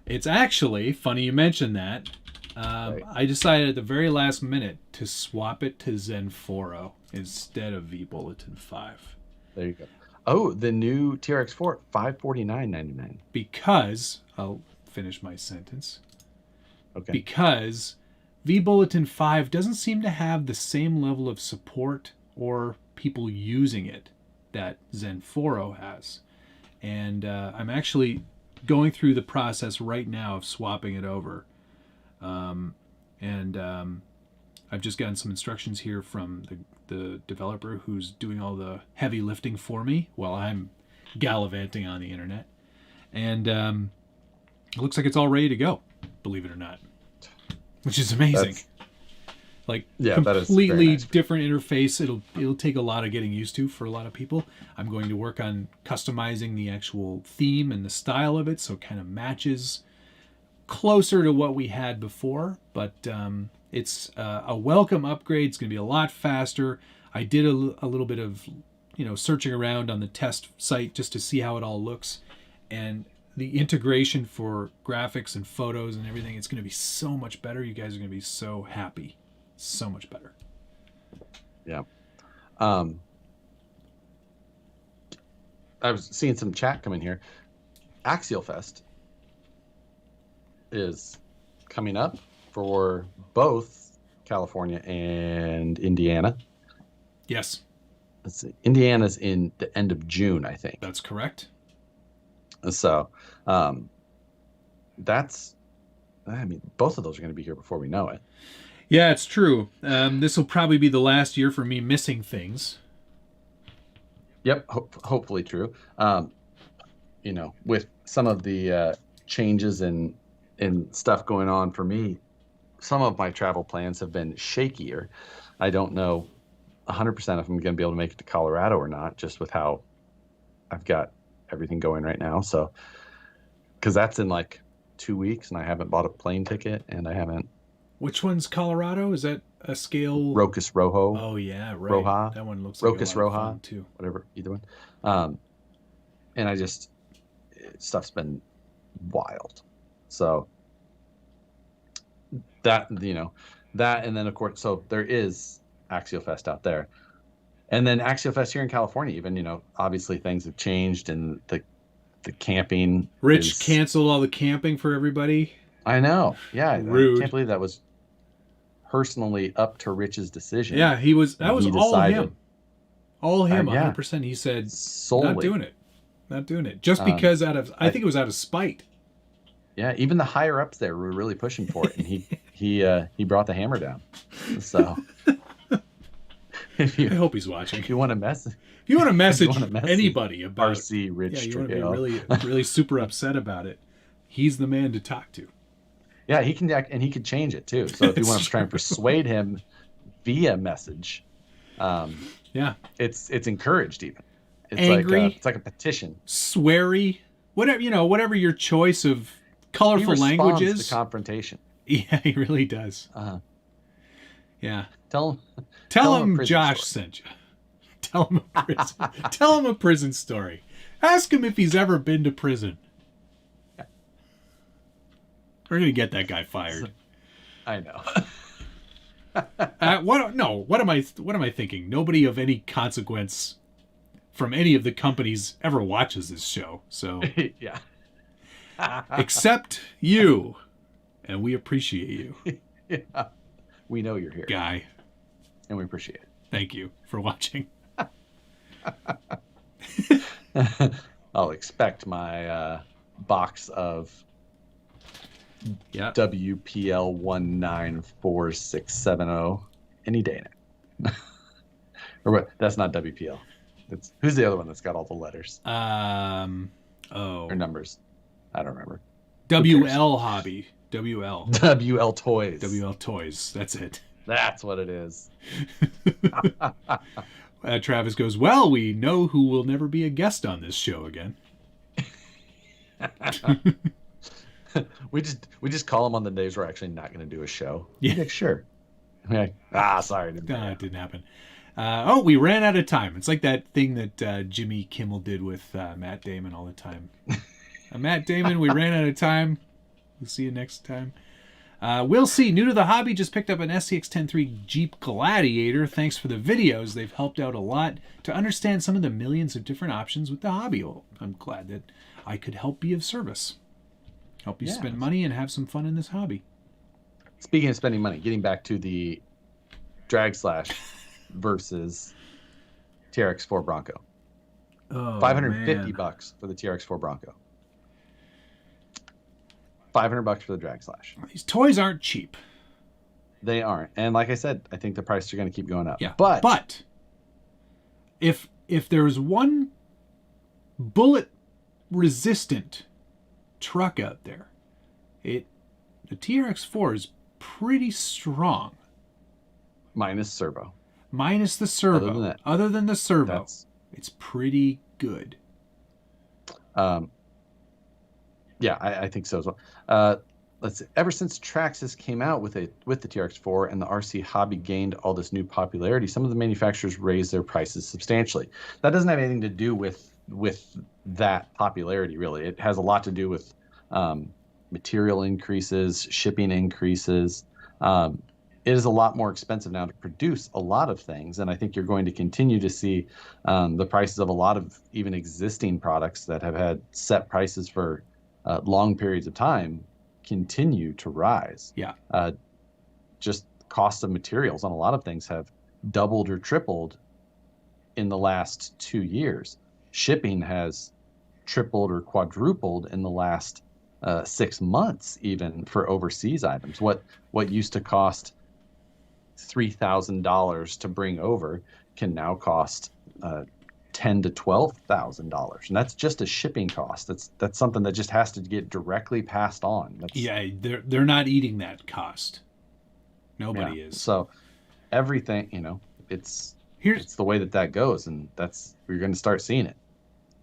It's actually funny you mentioned that. Right. I decided at the very last minute to swap it to Zenforo instead of V Bulletin 5. There you go. Oh, the new TRX4, $549.99. Because, I'll finish my sentence. Okay. Because V Bulletin 5 doesn't seem to have the same level of support or people using it that Zenforo has. And I'm actually going through the process right now of swapping it over. I've just gotten some instructions here from the developer who's doing all the heavy lifting for me while I'm gallivanting on the internet. And it looks like it's all ready to go, believe it or not. Which is amazing. Completely nice. Different interface. It'll take a lot of getting used to for a lot of people. I'm going to work on customizing the actual theme and the style of it so it kind of matches closer to what we had before. But it's a welcome upgrade. It's going to be a lot faster. I did a little bit of searching around on the test site just to see how it all looks, and the integration for graphics and photos and everything, it's going to be so much better. You guys are going to be so happy. So much better. Yeah. I was seeing some chat come in here. Axial Fest is coming up for both California and Indiana. Yes. Let's see. Indiana's in the end of June, I think. That's correct. So, both of those are going to be here before we know it. Yeah, it's true. This will probably be the last year for me missing things. Yep, hopefully true. With some of the changes and stuff going on for me, some of my travel plans have been shakier. I don't know 100% if I'm going to be able to make it to Colorado or not, just with how I've got everything going right now. So, because that's in like 2 weeks, and I haven't bought a plane ticket, and I haven't. Which one's Colorado? Is that a scale? Rocus Rojo. Oh yeah, right. Roja. That one looks like Rocus a lot of Roja fun too. Whatever, either one. And stuff's been wild. So that, and then of course, so there is Axial Fest out there, and then Axial Fest here in California. Even obviously things have changed, and the camping. Rich canceled all the camping for everybody. I know. Yeah, Rude. I can't believe that was personally up to Rich's decision. Yeah, that was all him. All him, 100%. He said, solely. Not doing it. Just because I think it was out of spite. Yeah, even the higher ups there were really pushing for it, and he brought the hammer down. So I hope he's watching. If you want to message anybody about RC Rich, you want to be really super upset about it, he's the man to talk to. Yeah, he can and he could change it too. So if you want to try and persuade him via message, it's encouraged even. It's angry, it's like a petition. Sweary, whatever your choice of colorful languages. To confrontation. Yeah, he really does. Yeah. Tell him Josh sent you. Tell him a prison story. Ask him if he's ever been to prison. We're gonna get that guy fired. I know. What am I thinking? Nobody of any consequence from any of the companies ever watches this show. So yeah. Except you, and we appreciate you. Yeah. We know you're here, guy, and we appreciate it. Thank you for watching. I'll expect my box of WPL 194670 any day now. Or what? That's not WPL. Who's the other one that's got all the letters? Or numbers. I don't remember. WL Hobby. WL. WL Toys. WL Toys. That's it. That's what it is. Travis goes, well, we know who will never be a guest on this show again. we just call them on the days we're actually not going to do a show. Yeah, like, sure. Sorry, it didn't happen. We ran out of time. It's like that thing that Jimmy Kimmel did with Matt Damon all the time. Matt Damon, we ran out of time. We'll see you next time. We'll see. New to the hobby, just picked up an SCX-103 Jeep Gladiator. Thanks for the videos. They've helped out a lot to understand some of the millions of different options with the hobby. Well, I'm glad that I could help be of service. Help you spend money and have some fun in this hobby. Speaking of spending money, getting back to the Drag Slash versus TRX4 Bronco. Oh, $550 for the TRX4 Bronco. $500 for the Drag Slash. These toys aren't cheap. They aren't. And like I said, I think the prices are going to keep going up. Yeah. But if there's one bullet resistant truck out there, the TRX4 is pretty strong. Minus servo. Minus the servo. Other than the servo, it's pretty good. Yeah, I think so as well. Let's see. Ever since Traxxas came out with the TRX4 and the RC hobby gained all this new popularity, some of the manufacturers raised their prices substantially. That doesn't have anything to do with that popularity, really. It has a lot to do with material increases, shipping increases. It is a lot more expensive now to produce a lot of things, and I think you're going to continue to see the prices of a lot of even existing products that have had set prices for long periods of time continue to rise. Yeah. Just cost of materials on a lot of things have doubled or tripled in the last 2 years. Shipping has tripled or quadrupled in the last 6 months, even for overseas items. What used to cost $3,000 to bring over can now cost $10,000 to $12,000, and that's just a shipping cost. That's something that just has to get directly passed on. They're not eating that cost. Nobody is. So everything, it's the way that goes, and we're going to start seeing it.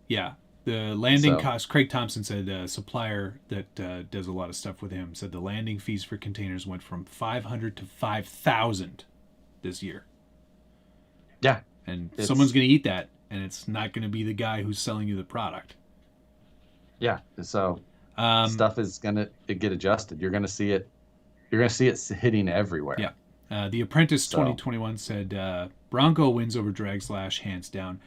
Yeah, the landing cost. Craig Thompson said a supplier that does a lot of stuff with him said the landing fees for containers went from $500 to $5,000 this year. Yeah, and someone's going to eat that. And it's not going to be the guy who's selling you the product. Yeah. So stuff is going to get adjusted. You're going to see it. You're going to see it hitting everywhere. Yeah. The Apprentice 2021 said Bronco wins over Drag Slash hands down.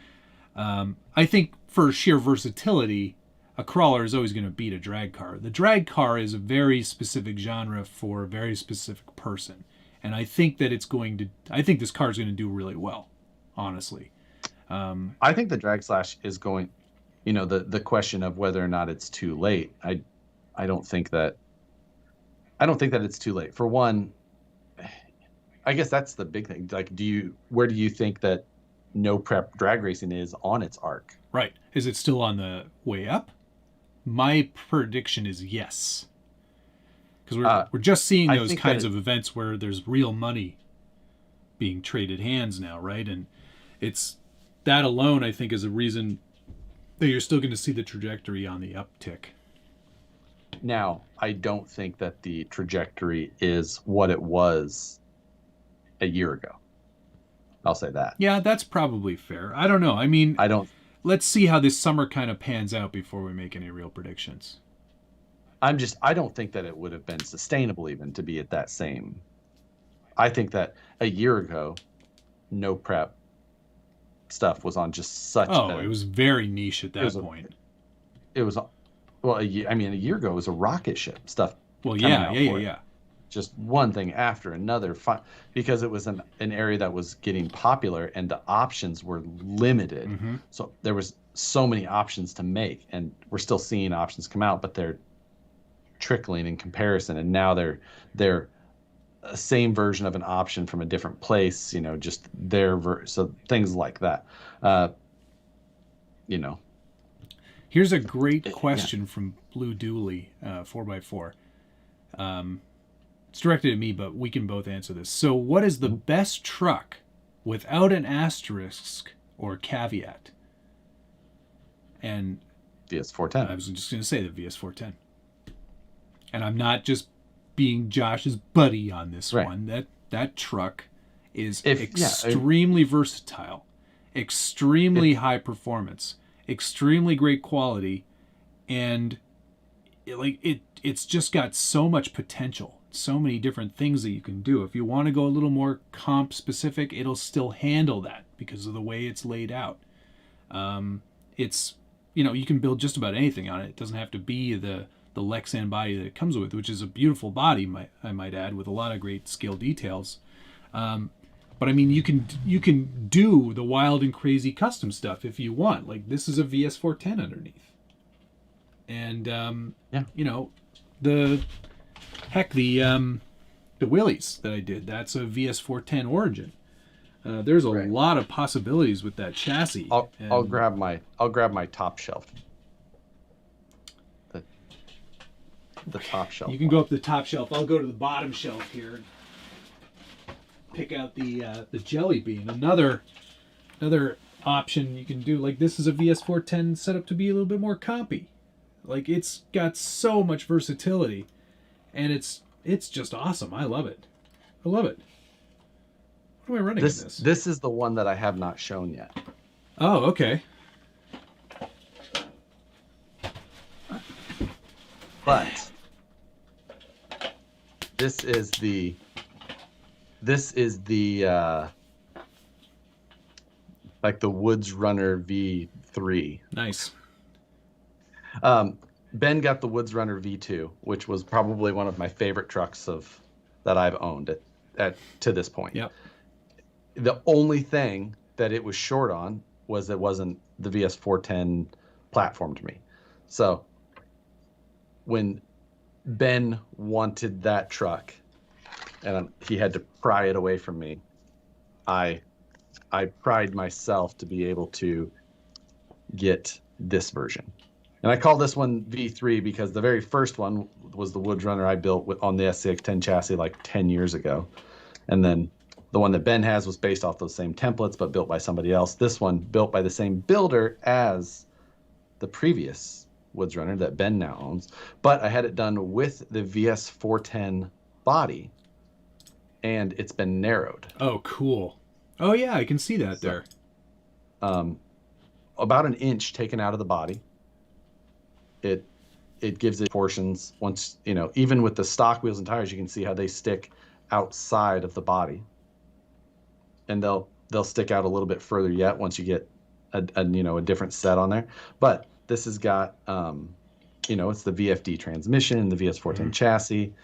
I think for sheer versatility, a crawler is always going to beat a drag car. The drag car is a very specific genre for a very specific person, and I think that I think this car is going to do really well, honestly. I think the Drag Slash is going, the question of whether or not it's too late. I don't think that it's too late. For one, I guess that's the big thing. Like, where do you think that no prep drag racing is on its arc? Right. Is it still on the way up? My prediction is yes. Because we're just seeing those kinds of events where there's real money being traded hands now, right? And that alone, I think, is a reason that you're still going to see the trajectory on the uptick. Now, I don't think that the trajectory is what it was a year ago. I'll say that. Yeah, that's probably fair. I don't know. I mean, let's see how this summer kind of pans out before we make any real predictions. I don't think that it would have been sustainable even to be at that same. I think that a year ago, no prep stuff was on just such it was very niche at that point. A year ago it was a rocket ship stuff. Well, yeah. Just one thing after another, because it was an area that was getting popular and the options were limited. Mm-hmm. So there was so many options to make, and we're still seeing options come out, but they're trickling in comparison, and now they're a same version of an option from a different place, just so things like that. Here's a great question from Blue Dooley, 4x4. It's directed at me, but we can both answer this. So what is the best truck without an asterisk or caveat? And VS410. I was just going to say the VS410. and I'm not just being Josh's buddy on this Right. one. That truck is extremely versatile, extremely high performance, extremely great quality, and it's just got so much potential, so many different things that you can do. If you want to go a little more comp specific, it'll still handle that because of the way it's laid out. It's, you can build just about anything on it. It doesn't have to be the Lexan body that it comes with, which is a beautiful body, I might add, with a lot of great scale details. But I mean, you can do the wild and crazy custom stuff if you want. Like, this is a VS410 underneath, and the Willys that I did, that's a VS410 Origin. There's a lot of possibilities with that chassis. I'll grab my top shelf. The top shelf. You can go up the top shelf. I'll go to the bottom shelf here and pick out the Jelly Bean. Another option you can do. Like, this is a VS410 set up to be a little bit more compy. Like, it's got so much versatility, and it's just awesome. I love it. What am I running in this? This is the one that I have not shown yet. Oh, okay. But this is the like the Woods Runner V3. Nice. Ben got the Woods Runner V2, which was probably one of my favorite trucks that I've owned to this point. Yep. The only thing that it was short on was it wasn't the VS410 platform to me. So when Ben wanted that truck and he had to pry it away from me, I pride myself to be able to get this version. And I call this one V3 because the very first one was the Woods Runner I built on the SCX10 chassis like 10 years ago. And then the one that Ben has was based off those same templates, but built by somebody else. This one built by the same builder as the previous Woods Runner that Ben now owns. But I had it done with the VS410 body, and it's been narrowed. Oh, cool. Oh, yeah, I can see that there. About an inch taken out of the body. It gives it portions. Once, even with the stock wheels and tires, you can see how they stick outside of the body. And they'll stick out a little bit further yet once you get a different set on there. But this has got it's the VFD transmission, the VS410 chassis.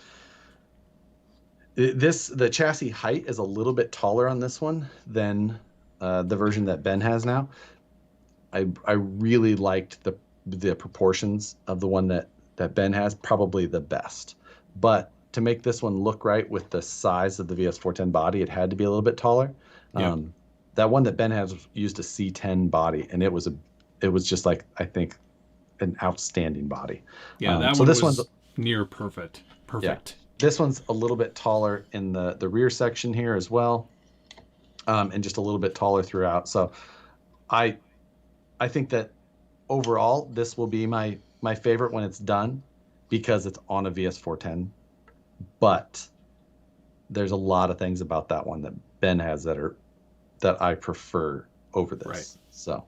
The chassis height is a little bit taller on this one than the version that Ben has now. I really liked the proportions of the one that Ben has, probably the best. But to make this one look right with the size of the VS410 body, it had to be a little bit taller. Yeah. That one that Ben has used a C10 body, and it was just like, I think, an outstanding body. Yeah, that one was near perfect. Yeah. This one's a little bit taller in the rear section here as well, and just a little bit taller throughout. So I think that overall this will be my favorite when it's done because it's on a VS410. But there's a lot of things about that one that Ben has that I prefer over this. Right. So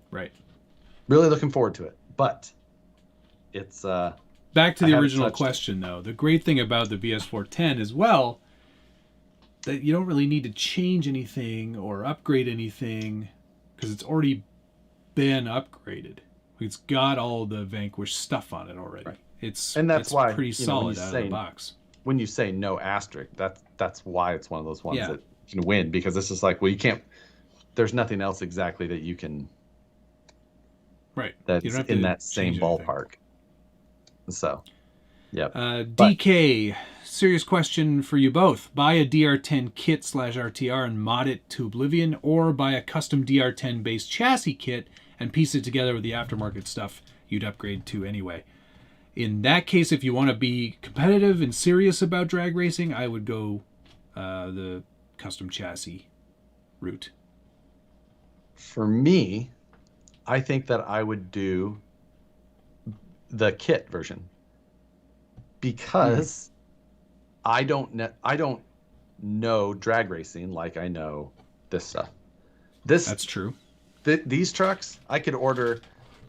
really looking forward to it. But it's back to the original question, though. The great thing about the VS410 as well, that you don't really need to change anything or upgrade anything because it's already been upgraded. It's got all the Vanquish stuff on it already. Right. It's why pretty solid out of the box. When you say no asterisk, that's why it's one of those ones that can win, because it's just like, well, you can't. There's nothing else exactly that you can. Right. That's in that same ballpark. So, yeah. DK, serious question for you both. Buy a DR10 kit /RTR and mod it to oblivion, or buy a custom DR10 based chassis kit and piece it together with the aftermarket stuff you'd upgrade to anyway. In that case, if you want to be competitive and serious about drag racing, I would go the custom chassis route. For me, I think that I would do the kit version. because I don't know drag racing like I know this stuff. That's true. These trucks, I could order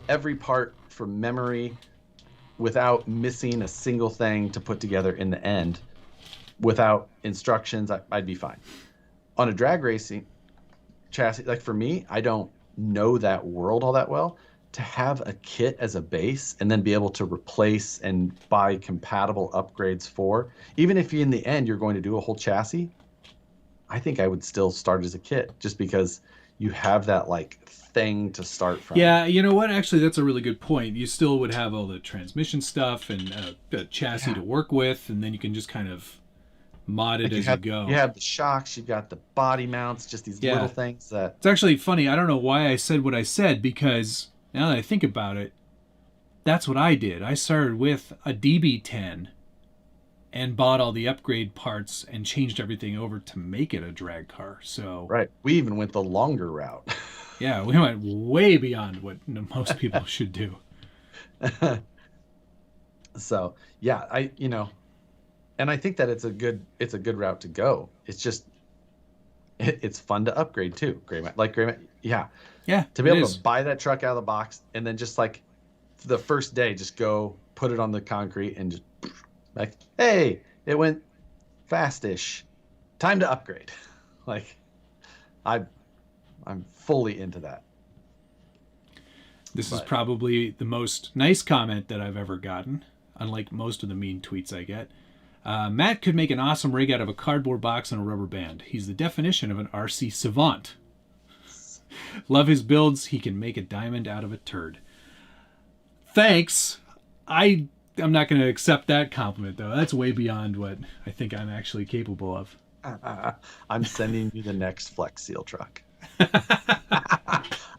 every part from memory without missing a single thing to put together in the end. Without instructions, I'd be fine. On a drag racing chassis, like for me, I don't know that world all that well. To have a kit as a base and then be able to replace and buy compatible upgrades for, even if in the end you're going to do a whole chassis, I think I would still start as a kit just because you have that like thing to start from. Yeah, you know what? Actually, that's a really good point. You still would have all the transmission stuff and a chassis to work with, and then you can just kind of mod it as you go. You have the shocks, you've got the body mounts, just these little things that... It's actually funny. I don't know why I said what I said, because now that I think about it, that's what I did. I started with a DB10 and bought all the upgrade parts and changed everything over to make it a drag car. So right. We even went the longer route. Yeah, we went way beyond what most people should do. So, yeah, and I think that it's a good route to go. It's just it's fun to upgrade too. Yeah. To be able to buy that truck out of the box and then just like the first day, just go put it on the concrete and just like, hey, it went fastish. Time to upgrade. Like, I'm fully into that. This is probably the most nice comment that I've ever gotten, unlike most of the mean tweets I get. Matt could make an awesome rig out of a cardboard box and a rubber band. He's the definition of an RC savant. Love his builds. He can make a diamond out of a turd. Thanks. I'm not going to accept that compliment, though. That's way beyond what I think I'm actually capable of. I'm sending you the next Flex Seal truck.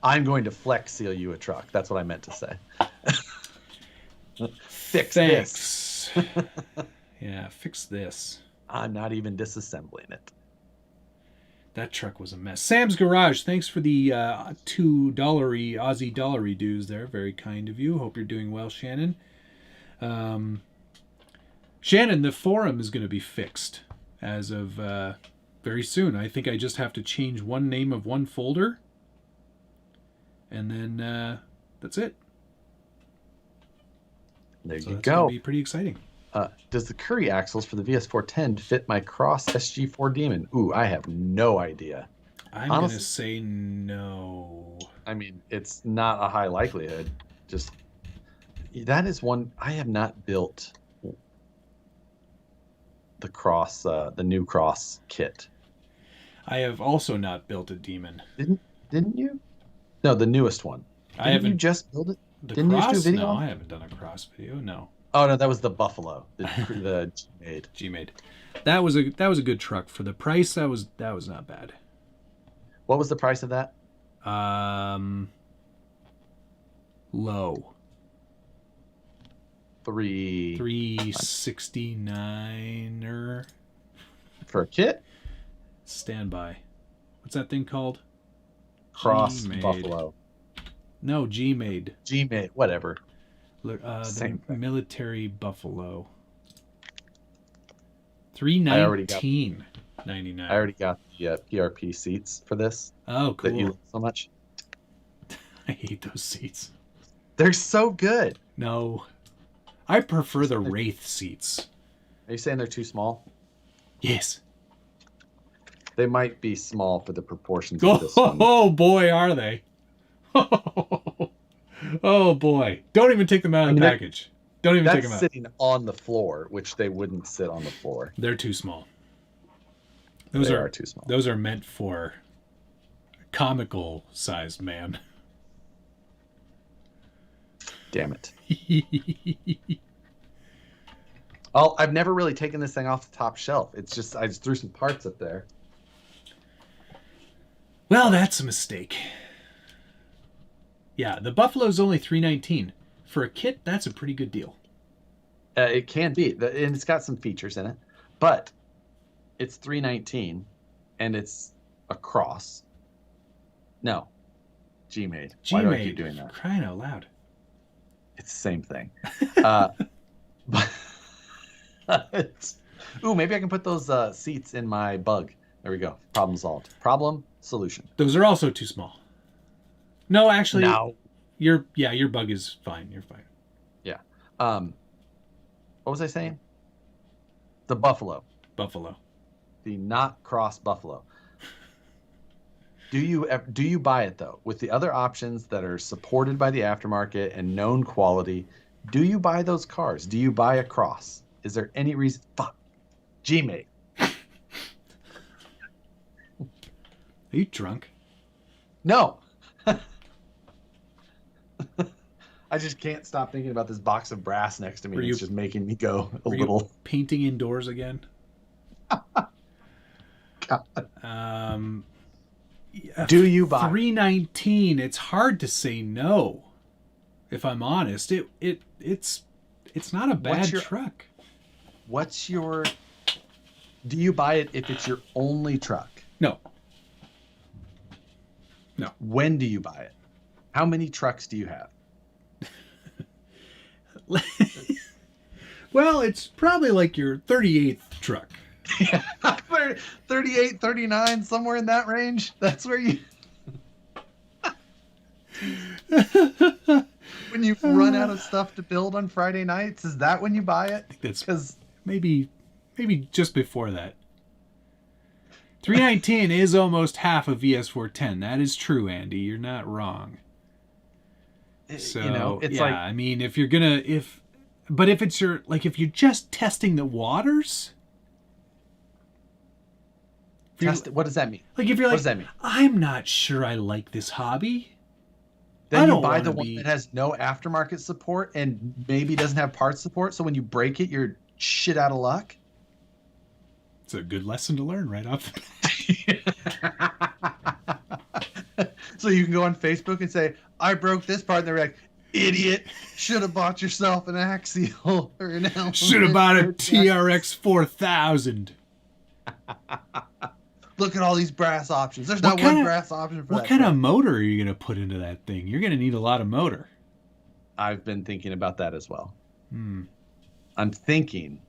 I'm going to Flex Seal you a truck. That's what I meant to say. Fix this. Yeah, fix this. I'm not even disassembling it. That truck was a mess. Sam's Garage, thanks for the $2 Aussie dollary dues there. Very kind of you. Hope you're doing well, Shannon. Shannon, the forum is going to be fixed as of very soon. I think I just have to change one name of one folder. And then that's it. There so you that's go. Going to be pretty exciting. Does the Curry axles for the VS410 fit my Cross SG4 Demon? Ooh, I have no idea. I'm going to say no. I mean, it's not a high likelihood. Just that is one I have not built. The Cross, the new Cross kit. I have also not built a Demon. Didn't you? No, the newest one. I haven't. You just build it? Didn't you do a video? No, I haven't done a Cross video. No. Oh no, that was the Buffalo, the G-Made. G-Made. That was a good truck for the price. That was not bad. What was the price of that? Low. $369 for a kit. Standby. What's that thing called? Cross G-Made. Buffalo. No, G-Made. G-Made, whatever. The military Buffalo. $319.99. I already got the PRP seats for this. Oh, cool. That you love so much. I hate those seats. They're so good. No. I prefer the Wraith seats. Are you saying they're too small? Yes. They might be small for the proportions of this one. Oh boy, are they. Oh boy. Don't even take them out of the package. Don't even take them out. That's sitting on the floor, which they wouldn't sit on the floor. They're too small. Those are too small. Those are meant for a comical sized man. Damn it. Oh, I've never really taken this thing off the top shelf. It's just I just threw some parts up there. Well, that's a mistake. Yeah, the Buffalo's only $319. For a kit, that's a pretty good deal. It can be, and it's got some features in it, but it's $319, and it's a Cross. No, G-Made. Why do I keep doing that? Crying out loud. It's the same thing. But Ooh, maybe I can put those seats in my Bug. There we go. Problem solved. Problem solution. Those are also too small. No, actually, No. your Bug is fine. You're fine. Yeah. What was I saying? The Buffalo. Buffalo. The not cross Buffalo. Do you buy it though? With the other options that are supported by the aftermarket and known quality, do you buy those cars? Do you buy a cross? Is there any reason? Fuck. G-Mate. Are you drunk? No. I just can't stop thinking about this box of brass next to me. It's just making me go a little. You painting indoors again? Do you buy $319? It's hard to say no. If I'm honest, it's not a bad truck. What's your? Do you buy it if it's your only truck? No. When do you buy it? How many trucks do you have? Well, it's probably like your 38th truck. 38, 39, somewhere in that range. That's where you... When you run out of stuff to build on Friday nights, is that when you buy it? I think that's because maybe just before that. 319 is almost half a VS410. That is true, Andy. You're not wrong. So, it's yeah, I mean, if you're gonna, if it's your, like, if you're just testing the waters. What does that mean? Like, if you're like, what does that mean? I'm not sure I like this hobby. Then you buy the one that has no aftermarket support and maybe doesn't have parts support. So when you break it, you're shit out of luck. It's a good lesson to learn right off. So you can go on Facebook and say, I broke this part. And they're like, idiot. Should have bought yourself an axial or an element. Should have bought a TRX 4000. Look at all these brass options. There's not one brass option for that. What kind of motor are you going to put into that thing? You're going to need a lot of motor. I've been thinking about that as well. I'm thinking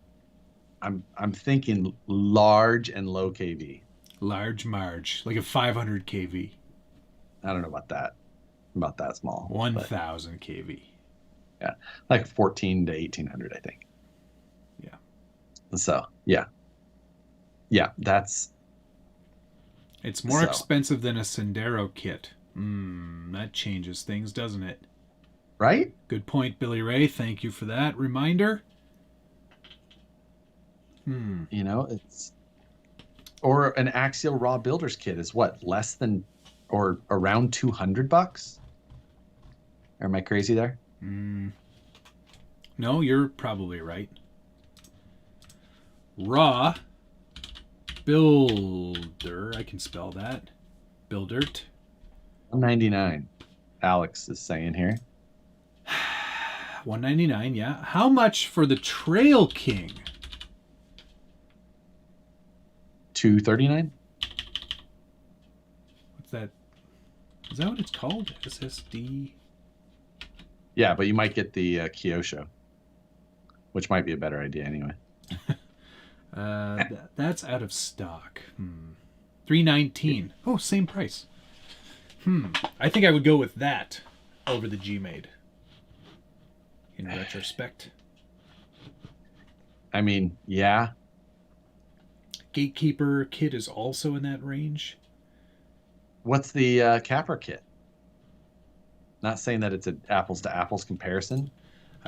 large and low kV. Large Marge, like a 500 kV. I don't know about that. About that small. 1000 kV. Yeah, like 14 to 1800, I think. Yeah. So yeah, that's. It's more expensive than a Sendero kit. That changes things, doesn't it? Right? Good point, Billy Ray. Thank you for that reminder. It's... Or an axial raw builder's kit is what? Less than or around $200? Or am I crazy there? No, you're probably right. Raw builder, I can spell that. Buildert. $199. Alex is saying here. $199, yeah. How much for the Trail King? $239. What's that? Is that what it's called? SSD? Yeah, but you might get the Kyosho, which might be a better idea anyway. That's out of stock. $319. Oh, same price. I think I would go with that over the G-Made. In retrospect. I mean, yeah. Gatekeeper kit is also in that range. What's the Capra kit? Not saying that it's an apples to apples comparison,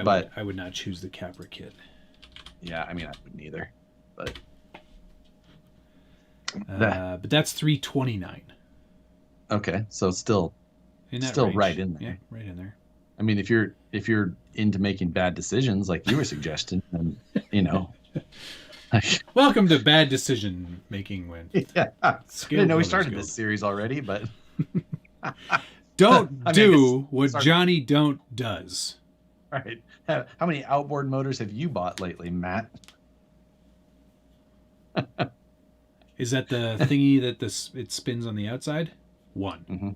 but I would not choose the Capra kit. Yeah, I mean I wouldn't either, but that's $329. Okay, so still range. Right in there. Yeah, right in there. I mean, if you're into making bad decisions like you were suggesting, then Welcome to bad decision making. When I didn't know we started this series already, but don't do what Johnny Don't does. Right. How many outboard motors have you bought lately, Matt? Is that the thingy that it spins on the outside? One. Mm-hmm.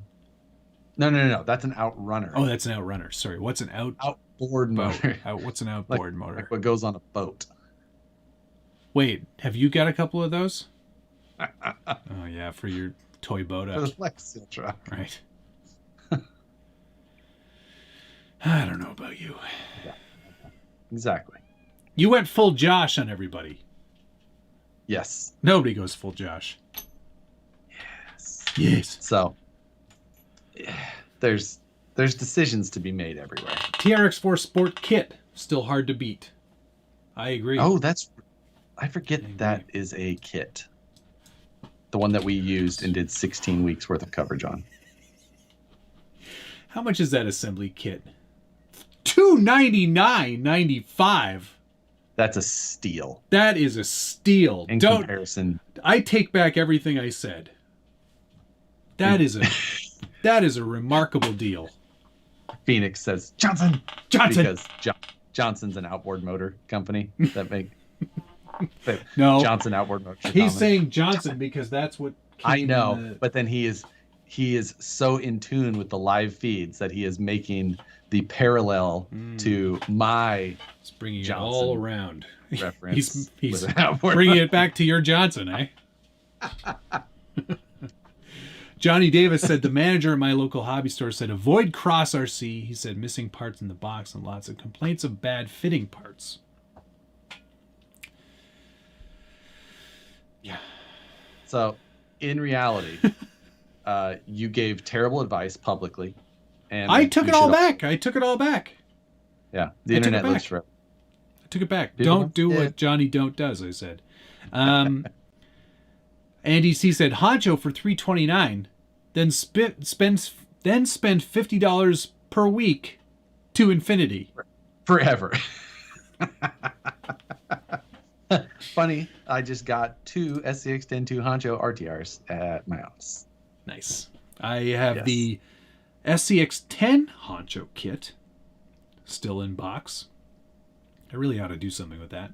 No. That's an outrunner. Oh, that's an outrunner. Sorry. What's an outboard motor? What's an outboard motor? Like what goes on a boat. Wait, have you got a couple of those? Oh, yeah, for your toy boat. For the Flex Seal truck. Right. I don't know about you. Yeah. Exactly. You went full Josh on everybody. Yes. Nobody goes full Josh. Yes. Yes. So, there's decisions to be made everywhere. TRX4 Sport Kit, still hard to beat. I agree. Oh, I forget that is a kit. The one that we used and did 16 weeks worth of coverage on. How much is that assembly kit? $299.95. That's a steal. That is a steal. In comparison, I take back everything I said. That is a remarkable deal. Phoenix says Johnson. Because Johnson's an outboard motor company that make no Johnson outboard motor. He's saying Johnson because that's what I know. But then he is so in tune with the live feeds that he is making the parallel to my He's bringing Johnson it all around. Reference. He's bringing it back to your Johnson, eh? Johnny Davis said, the manager at my local hobby store said, avoid cross RC. He said, missing parts in the box and lots of complaints of bad fitting parts. Yeah. So, in reality, you gave terrible advice publicly. And I took it all back. Yeah. The internet lives forever. I took it back. Don't do what Johnny Don't does, I said. Andy C said, Honcho for $329, then spend $50 per week to infinity. Forever. Funny, I just got 2 SCX-102 Honcho RTRs at my house. Nice. I have the SCX-10 Honcho kit still in box. I really ought to do something with that.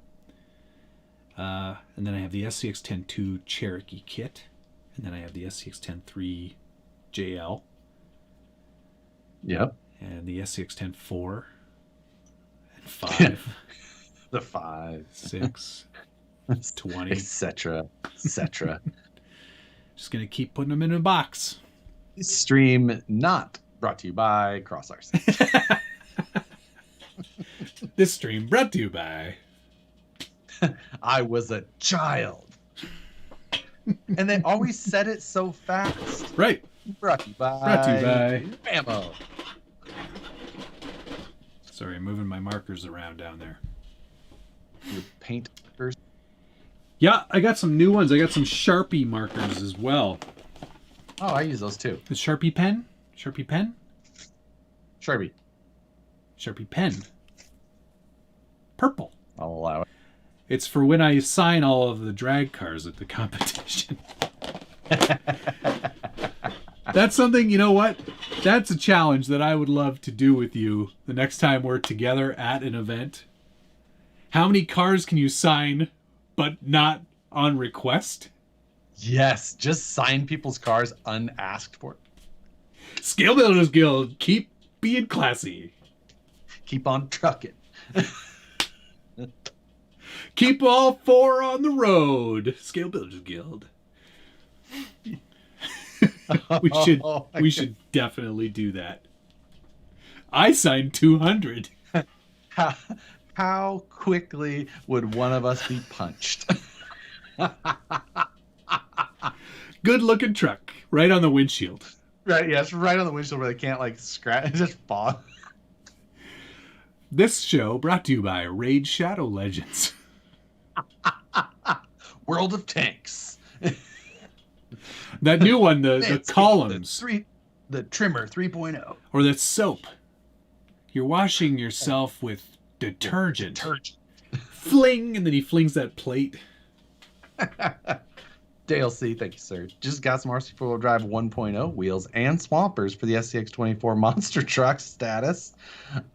And then I have the SCX-10-2 Cherokee kit. And then I have the SCX-10-3 JL. Yep. And the SCX-10-4 and 5. The 5. 6. 20. Etc. Just going to keep putting them in a box. This stream not brought to you by Cross RC. This stream brought to you by... I was a child. And they always said it so fast. Right. Brought to you by Bammo. Sorry, I'm moving my markers around down there. Your paint markers? Yeah, I got some new ones. I got some Sharpie markers as well. Oh, I use those too. The Sharpie pen? Sharpie pen? Sharpie pen. Purple. I'll allow it. It's for when I sign all of the drag cars at the competition. That's something, you know what? That's a challenge that I would love to do with you the next time we're together at an event. How many cars can you sign, but not on request? Yes, just sign people's cars unasked for. Scale Builders Guild, keep being classy. Keep on trucking. Keep all 4 on the road. Scale Builders Guild. we should definitely do that. I signed 200. How quickly would one of us be punched? Good looking truck, right on the windshield. Right, yes, right on the windshield where they can't like scratch, just fall. This show brought to you by Raid Shadow Legends. World of Tanks. That new one, the columns. The trimmer 3.0. Or that soap. You're washing yourself with detergent. Fling, and then he flings that plate. Dale C, thank you, sir. Just got some RC 4-wheel drive 1.0 wheels and swampers for the SCX-24 monster truck status.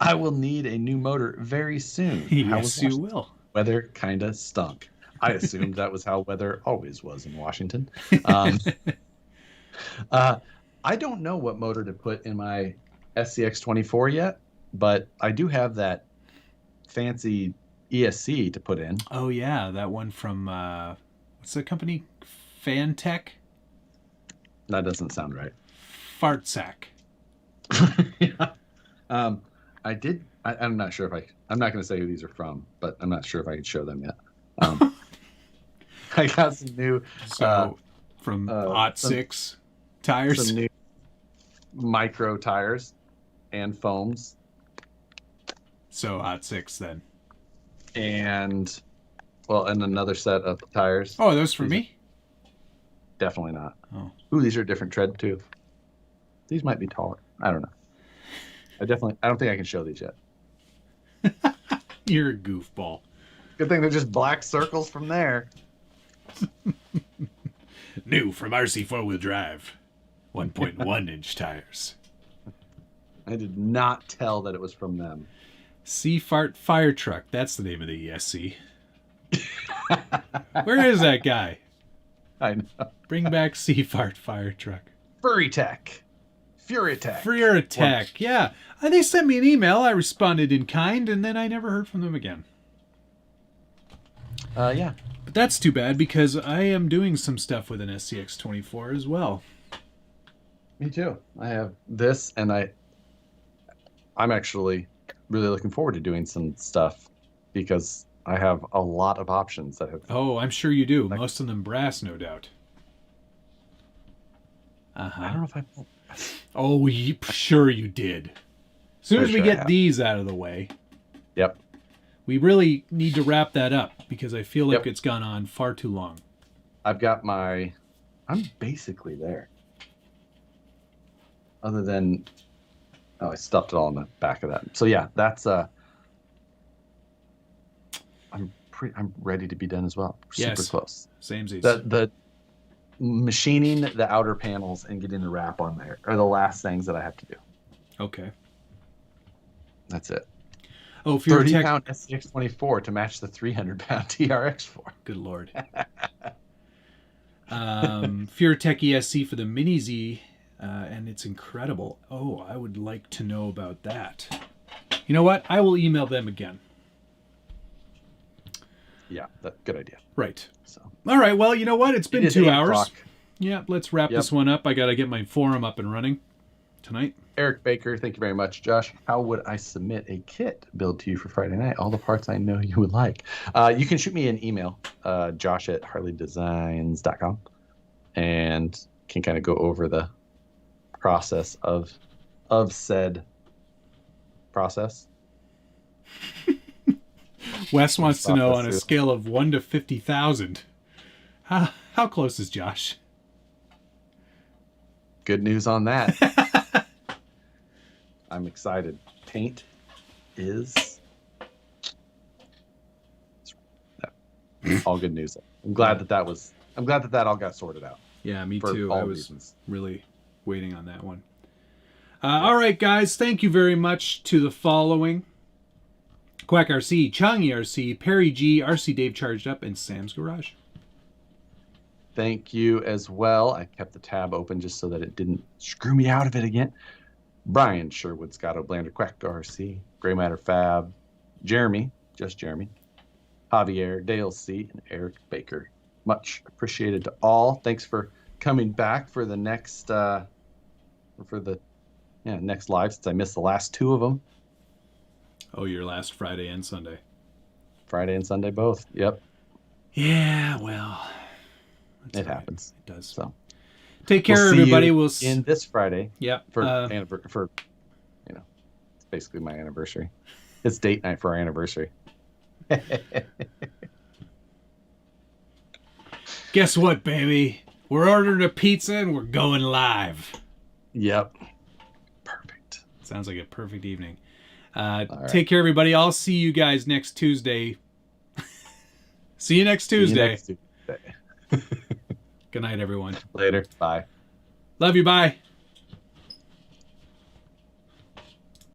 I will need a new motor very soon. Yes, you will. Weather kinda stunk. I assumed that was how weather always was in Washington. I don't know what motor to put in my SCX-24 yet, but I do have that fancy ESC to put in. Oh yeah, that one from what's the company? Fantech? That doesn't sound right. Fart sack. Yeah. I'm not sure if I'm not going to say who these are from, but I'm not sure if I can show them yet. I got some new. From Hot 6 tires. Some new micro tires and foams. So Hot 6 then. And another set of tires. Oh, are those for me? Definitely not. Oh. Ooh, these are a different tread too. These might be taller. I don't know. I don't think I can show these yet. You're a goofball. Good thing they're just black circles from there. New from RC 4-wheel drive. 1.1 inch tires. I did not tell that it was from them. Sea Fart Fire Truck. That's the name of the ESC. Where is that guy? I know. Bring back Sea Fart Fire Truck. Furry Tech. Fury Tech. Fury Tech. Yeah. They sent me an email. I responded in kind, and then I never heard from them again. Yeah. But that's too bad because I am doing some stuff with an SCX24 as well. Me too. I have this, and I'm actually really looking forward to doing some stuff because I have a lot of options that have. Oh, I'm sure you do. Most of them brass, no doubt. I don't know if I. Oh, sure you did. As soon as we get these out of the way. Yep. We really need to wrap that up because I feel like it's gone on far too long. I'm basically there. Other than, I stuffed it all in the back of that. So yeah, that's I'm ready to be done as well. Super close. Samesies. The machining the outer panels and getting the wrap on there are the last things that I have to do. Okay. That's it. Oh, 30-pound SCX24 to match the 300-pound TRX4. Good Lord. Furetech ESC for the Mini Z, and it's incredible. Oh, I would like to know about that. You know what? I will email them again. Yeah, good idea. Right. So. All right. Well, you know what? It's been 2 hours. O'clock. Yeah, let's wrap this one up. I got to get my forum up and running tonight. Eric Baker, thank you very much. Josh, how would I submit a kit build to you for Friday night? All the parts I know you would like. You can shoot me an email, josh@harleydesigns.com, and can kind of go over the process of said process. Wes wants to know on a scale of 1 to 50,000, how close is Josh? Good news on that. I'm excited. Paint is all good news. I'm glad that all got sorted out. Yeah, me too. I was really waiting on that one. All right, guys. Thank you very much to the following: Quack RC, Changi RC, Perry G, RC Dave Charged Up, and Sam's Garage. Thank you as well. I kept the tab open just so that it didn't screw me out of it again. Brian Sherwood, Scott O'Blander, Quack RC, Gray Matter Fab, Jeremy, just Jeremy, Javier, Dale C, and Eric Baker. Much appreciated to all. Thanks for coming back for the next next live, since I missed the last 2 of them. Oh, your last Friday and Sunday. Friday and Sunday both. Yep. Yeah, well, it happens. It does. So. Take care, everybody. We'll see in this Friday. Yep. For it's basically my anniversary. It's date night for our anniversary. Guess what, baby? We're ordering a pizza and we're going live. Yep. Perfect. Sounds like a perfect evening. Right. Take care, everybody. I'll see you guys next Tuesday. See you next Tuesday. Good night, everyone. Later. Bye. Love you. Bye.